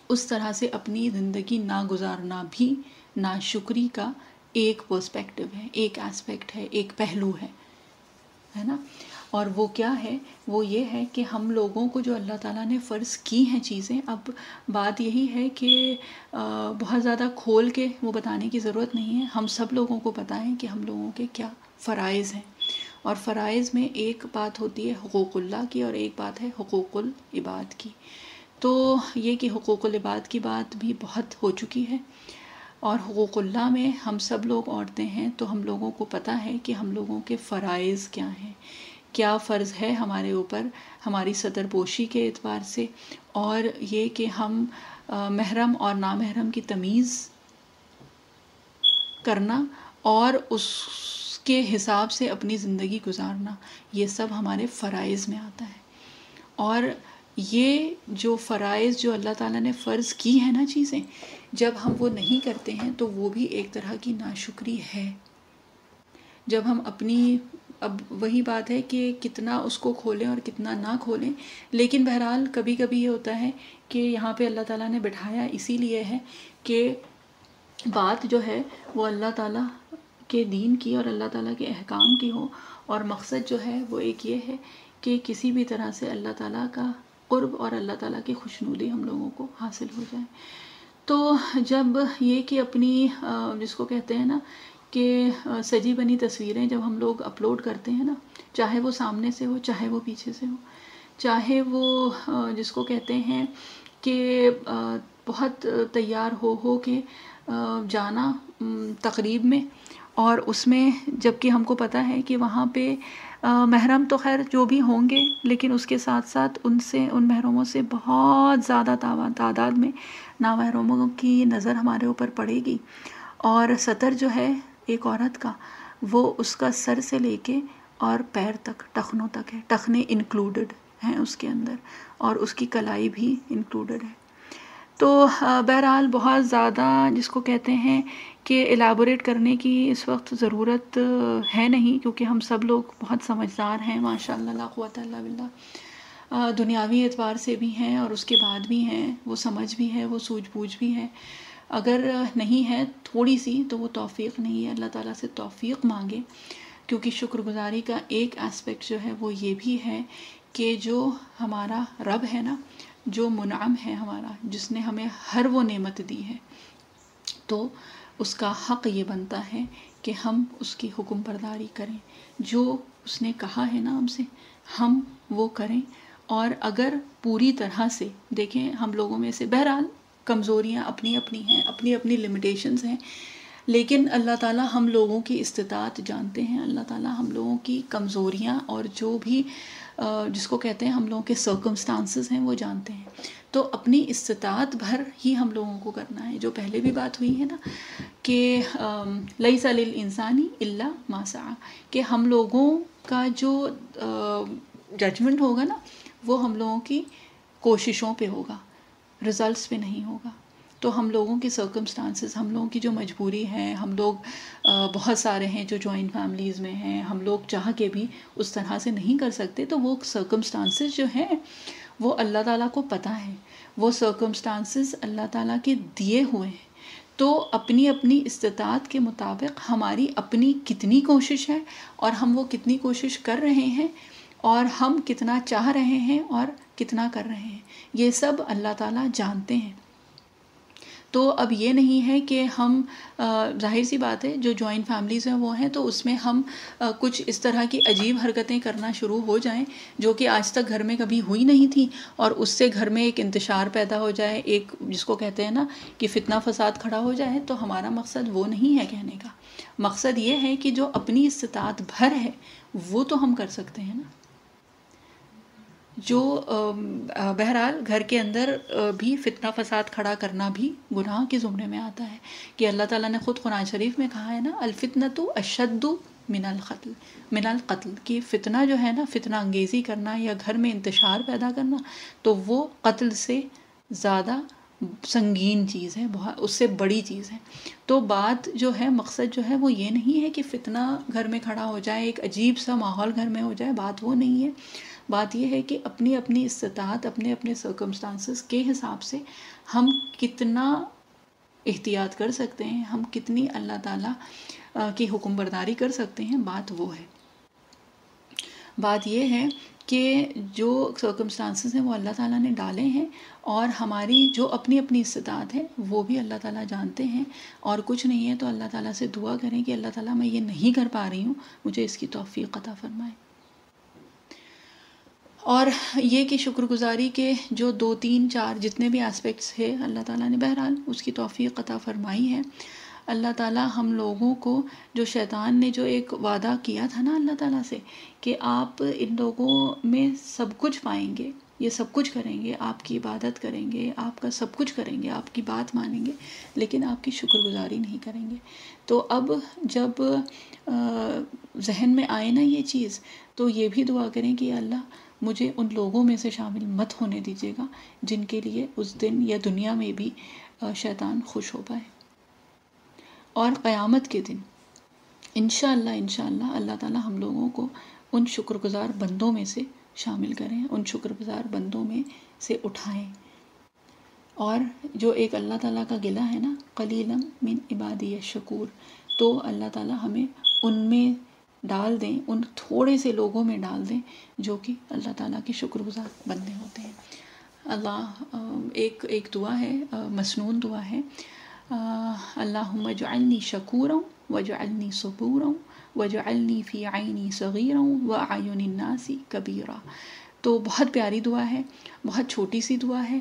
اس طرح سے اپنی زندگی نہ گزارنا بھی ناشکری کا ایک پرسپیکٹو ہے، ایک اسپیکٹ ہے، ایک پہلو ہے نا۔ اور وہ کیا ہے؟ وہ یہ ہے کہ ہم لوگوں کو جو اللہ تعالیٰ نے فرض کی ہیں چیزیں، اب بات یہی ہے کہ بہت زیادہ کھول کے وہ بتانے کی ضرورت نہیں ہے، ہم سب لوگوں کو پتہ ہے کہ ہم لوگوں کے کیا فرائض ہیں، اور فرائض میں ایک بات ہوتی ہے حقوق اللہ کی، اور ایک بات ہے حقوق العباد کی۔ تو یہ کہ حقوق العباد کی بات بھی بہت ہو چکی ہے، اور حقوق اللہ میں ہم سب لوگ عورتیں ہیں تو ہم لوگوں کو پتہ ہے کہ ہم لوگوں کے فرائض کیا ہیں، کیا فرض ہے ہمارے اوپر ہماری صدر پوشی کے اعتبار سے، اور یہ کہ ہم محرم اور نامحرم کی تمیز کرنا اور اس کے حساب سے اپنی زندگی گزارنا، یہ سب ہمارے فرائض میں آتا ہے۔ اور یہ جو فرائض جو اللہ تعالیٰ نے فرض کی ہے نا چیزیں، جب ہم وہ نہیں کرتے ہیں تو وہ بھی ایک طرح کی ناشکری ہے۔ جب ہم اپنی، اب وہی بات ہے کہ کتنا اس کو کھولیں اور کتنا نہ کھولیں، لیکن بہرحال کبھی کبھی یہ ہوتا ہے کہ یہاں پہ اللہ تعالیٰ نے بٹھایا اسی لیے ہے کہ بات جو ہے وہ اللہ تعالیٰ کے دین کی اور اللہ تعالیٰ کے احکام کی ہو، اور مقصد جو ہے وہ ایک یہ ہے کہ کسی بھی طرح سے اللہ تعالیٰ کا قرب اور اللہ تعالیٰ کی خوشنودی ہم لوگوں کو حاصل ہو جائے۔ تو جب یہ کہ اپنی جس کو کہتے ہیں نا کہ سجی بنی تصویریں جب ہم لوگ اپلوڈ کرتے ہیں نا، چاہے وہ سامنے سے ہو چاہے وہ پیچھے سے ہو، چاہے وہ جس کو کہتے ہیں کہ بہت تیار ہو کے جانا تقریب میں، اور اس میں جب کہ ہم کو پتہ ہے کہ وہاں پہ محرم تو خیر جو بھی ہوں گے، لیکن اس کے ساتھ ساتھ ان محرموں سے بہت زیادہ تعداد میں نامحرموں کی نظر ہمارے اوپر پڑے گی، اور سطر جو ہے ایک عورت کا وہ اس کا سر سے لے کے اور پیر تک، ٹخنوں تک ہے، ٹخنے انکلوڈڈ ہیں اس کے اندر، اور اس کی کلائی بھی انکلوڈڈ ہے. تو بہرحال بہت زیادہ جس کو کہتے ہیں کہ ایلیبوریٹ کرنے کی اس وقت ضرورت ہے نہیں، کیونکہ ہم سب لوگ بہت سمجھدار ہیں ماشاء اللہ، لا قوت الا باللہ. دنیاوی اعتبار سے بھی ہیں اور اس کے بعد بھی ہیں، وہ سمجھ بھی ہے، وہ سوجھ بوجھ بھی ہے. اگر نہیں ہے تھوڑی سی تو وہ توفیق نہیں ہے. اللہ تعالیٰ سے توفیق مانگے، کیونکہ شکر گزاری کا ایک اسپیکٹ جو ہے وہ یہ بھی ہے کہ جو ہمارا رب ہے نا، جو منعم ہے ہمارا، جس نے ہمیں ہر وہ نعمت دی ہے، تو اس کا حق یہ بنتا ہے کہ ہم اس کی حکم برداری کریں. جو اس نے کہا ہے نا ہم سے، ہم وہ کریں. اور اگر پوری طرح سے دیکھیں، ہم لوگوں میں سے بہرحال کمزوریاں اپنی اپنی ہیں، اپنی اپنی لمیٹیشنز ہیں، لیکن اللہ تعالیٰ ہم لوگوں کی استطاعت جانتے ہیں. اللہ تعالیٰ ہم لوگوں کی کمزوریاں اور جو بھی جس کو کہتے ہیں ہم لوگوں کے سرکمسٹانسز ہیں وہ جانتے ہیں. تو اپنی استطاعت بھر ہی ہم لوگوں کو کرنا ہے. جو پہلے بھی بات ہوئی ہے نا کہ لیس للانسان الا ما سعی، کہ ہم لوگوں کا جو ججمنٹ ہوگا نا وہ ہم لوگوں کی کوششوں پہ ہوگا، رزلٹس پہ نہیں ہوگا. تو ہم لوگوں کی سرکمسٹانسز، ہم لوگوں کی جو مجبوری ہے، ہم لوگ بہت سارے ہیں جو جوائنٹ فیملیز میں ہیں، ہم لوگ چاہ کے بھی اس طرح سے نہیں کر سکتے. تو وہ سرکمسٹانسز جو ہیں وہ اللہ تعالیٰ کو پتہ ہے، وہ سرکمسٹانسز اللہ تعالیٰ کے دیے ہوئے ہیں. تو اپنی اپنی استطاعت کے مطابق ہماری اپنی کتنی کوشش ہے، اور ہم وہ کتنی کوشش کر رہے ہیں، اور ہم کتنا چاہ رہے ہیں اور کتنا کر رہے ہیں، یہ سب اللہ تعالیٰ جانتے ہیں. تو اب یہ نہیں ہے کہ ہم ظاہر سی بات ہے جو جوائنٹ فیملیز ہیں وہ ہیں، تو اس میں ہم کچھ اس طرح کی عجیب حرکتیں کرنا شروع ہو جائیں جو کہ آج تک گھر میں کبھی ہوئی نہیں تھیں، اور اس سے گھر میں ایک انتشار پیدا ہو جائے، ایک جس کو کہتے ہیں نا کہ فتنہ فساد کھڑا ہو جائے. تو ہمارا مقصد وہ نہیں ہے کہنے کا. مقصد یہ ہے کہ جو اپنی استطاعت بھر ہے وہ تو ہم کر سکتے ہیں نا. جو بہرحال گھر کے اندر بھی فتنہ فساد کھڑا کرنا بھی گناہ کے زمرے میں آتا ہے، کہ اللہ تعالیٰ نے خود قرآن شریف میں کہا ہے نا، الفتنۃ اشد من القتل، کہ فتنہ جو ہے نا، فتنہ انگیزی کرنا یا گھر میں انتشار پیدا کرنا، تو وہ قتل سے زیادہ سنگین چیز ہے، بہت اس سے بڑی چیز ہے. تو بات جو ہے، مقصد جو ہے وہ یہ نہیں ہے کہ فتنہ گھر میں کھڑا ہو جائے، ایک عجیب سا ماحول گھر میں ہو جائے، بات وہ نہیں ہے. بات یہ ہے کہ اپنی اپنی استطاعت، اپنے اپنے سرکمسٹانسز کے حساب سے ہم کتنا احتیاط کر سکتے ہیں، ہم کتنی اللہ تعالیٰ کی حکم برداری کر سکتے ہیں، بات وہ ہے. بات یہ ہے کہ جو سرکمسٹانسز ہیں وہ اللہ تعالیٰ نے ڈالے ہیں، اور ہماری جو اپنی اپنی استطاعت ہے وہ بھی اللہ تعالیٰ جانتے ہیں. اور کچھ نہیں ہے تو اللہ تعالیٰ سے دعا کریں کہ اللہ تعالیٰ میں یہ نہیں کر پا رہی ہوں، مجھے اس کی توفیق عطا فرمائے. اور یہ کہ شکر گزاری کے جو 2 3 4 جتنے بھی اسپیکٹس ہیں اللہ تعالیٰ نے بہرحال اس کی توفیق عطا فرمائی ہے. اللہ تعالیٰ ہم لوگوں کو، جو شیطان نے جو ایک وعدہ کیا تھا نا اللہ تعالیٰ سے کہ آپ ان لوگوں میں سب کچھ پائیں گے، یہ سب کچھ کریں گے، آپ کی عبادت کریں گے، آپ کا سب کچھ کریں گے، آپ کی بات مانیں گے، لیکن آپ کی شکر گزاری نہیں کریں گے. تو اب جب ذہن میں آئے نا یہ چیز، تو یہ بھی دعا کریں کہ اللہ مجھے ان لوگوں میں سے شامل مت ہونے دیجیے گا جن کے لیے اس دن یا دنیا میں بھی شیطان خوش ہو پائے. اور قیامت کے دن انشاءاللہ اللہ تعالیٰ ہم لوگوں کو ان شکر گزار بندوں میں سے شامل کریں، ان شکر گزار بندوں میں سے اٹھائیں. اور جو ایک اللہ تعالیٰ کا گلہ ہے نا، قلیلا من عبادی الشکور، تو اللہ تعالیٰ ہمیں ان میں ڈال دیں، ان تھوڑے سے لوگوں میں ڈال دیں جو کہ اللہ تعالیٰ کے شکر گزار بندے ہوتے ہیں. اللہ ایک دعا ہے، مسنون دعا ہے، اللہم اجعلنی شکورا واجعلنی صبورا واجعلنی فی عینی صغیرا واعین الناس کبیرا. تو بہت پیاری دعا ہے، بہت چھوٹی سی دعا ہے،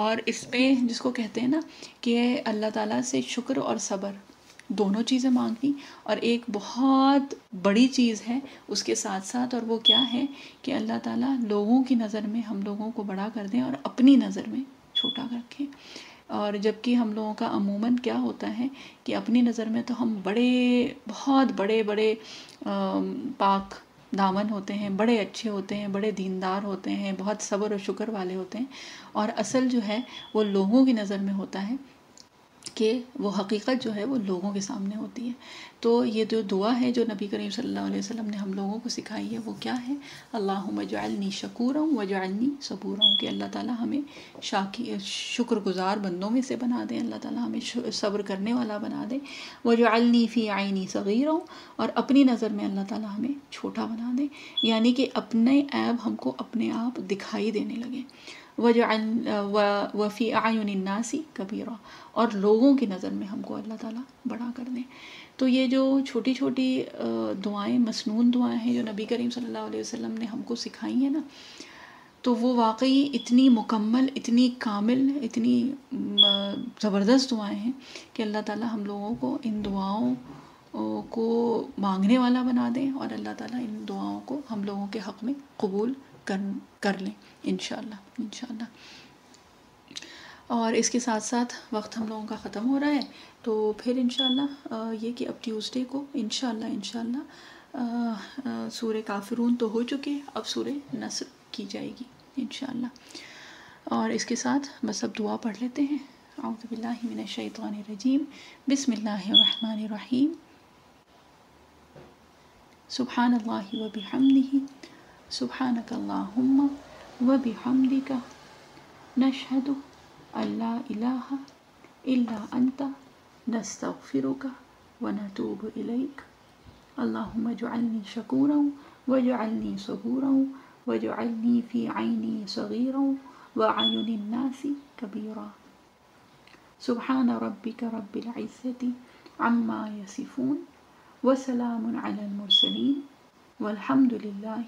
اور اس میں جس کو کہتے ہیں نا کہ اللہ تعالیٰ سے شکر اور صبر دونوں چیزیں مانگنی، اور ایک بہت بڑی چیز ہے اس کے ساتھ ساتھ، اور وہ کیا ہے کہ اللہ تعالیٰ لوگوں کی نظر میں ہم لوگوں کو بڑا کر دیں اور اپنی نظر میں چھوٹا رکھیں. اور جبکہ ہم لوگوں کا عموماً کیا ہوتا ہے کہ اپنی نظر میں تو ہم بہت بڑے پاک دامن ہوتے ہیں، بڑے اچھے ہوتے ہیں، بڑے دیندار ہوتے ہیں، بہت صبر و شکر والے ہوتے ہیں، اور اصل جو ہے وہ لوگوں کی نظر میں ہوتا ہے کہ وہ حقیقت جو ہے وہ لوگوں کے سامنے ہوتی ہے۔ تو یہ جو دعا ہے جو نبی کریم صلی اللہ علیہ وسلم نے ہم لوگوں کو سکھائی ہے وہ کیا ہے؟ اللہم اجعلنی شکورا وجعلنی صبورا، کہ اللہ تعالیٰ ہمیں شکر گزار بندوں میں سے بنا دیں، اللہ تعالیٰ ہمیں صبر کرنے والا بنا دیں، وجعلنی فی عینی صغیرا، اور اپنی نظر میں اللہ تعالیٰ ہمیں چھوٹا بنا دیں، یعنی کہ اپنے عیب ہم کو اپنے آپ دکھائی دینے لگے، وفی اعین الناس کبیرا، اور لوگوں کی نظر میں ہم کو اللہ تعالیٰ بڑا کر دیں۔ تو یہ جو چھوٹی چھوٹی دعائیں، مسنون دعائیں ہیں جو نبی کریم صلی اللہ علیہ وسلم نے ہم کو سکھائی ہیں نا، تو وہ واقعی اتنی مکمل، اتنی کامل، اتنی زبردست دعائیں ہیں کہ اللہ تعالیٰ ہم لوگوں کو ان دعاؤں کو مانگنے والا بنا دیں، اور اللہ تعالیٰ ان دعاؤں کو ہم لوگوں کے حق میں قبول کر لیں انشاءاللہ۔ اور اس کے ساتھ ساتھ وقت ہم لوگوں کا ختم ہو رہا ہے، تو پھر انشاءاللہ یہ کہ اب ٹیوزڈے کو انشاءاللہ سورہ کافرون تو ہو چکے، اب سورہ نصر کی جائے گی انشاءاللہ۔ اور اس کے ساتھ بس اب دعا پڑھ لیتے ہیں۔ اعوذ باللہ من الشیطان الرجیم، بسم اللہ الرحمن الرحیم، سبحان اللہ وبحمدہ، سبحانک اللہم وبحمدک، نشہد ان لا الہ الا انت، نستغفرک ونتوب الیک، اللہم اجعلنی شکورا واجعلنی صبورا واجعلنی فی عینی صغیرا وعین الناس کبیرا، سبحان ربک رب العزة عما یصفون وسلام علی المرسلین والحمد للہ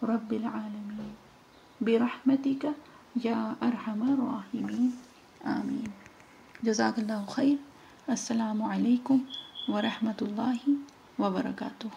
رب العالمین، برحمتک یا ارحم الراحمین، آمین۔ جزاک اللہ خیر۔ السلام علیکم ورحمۃ اللہ وبرکاتہ۔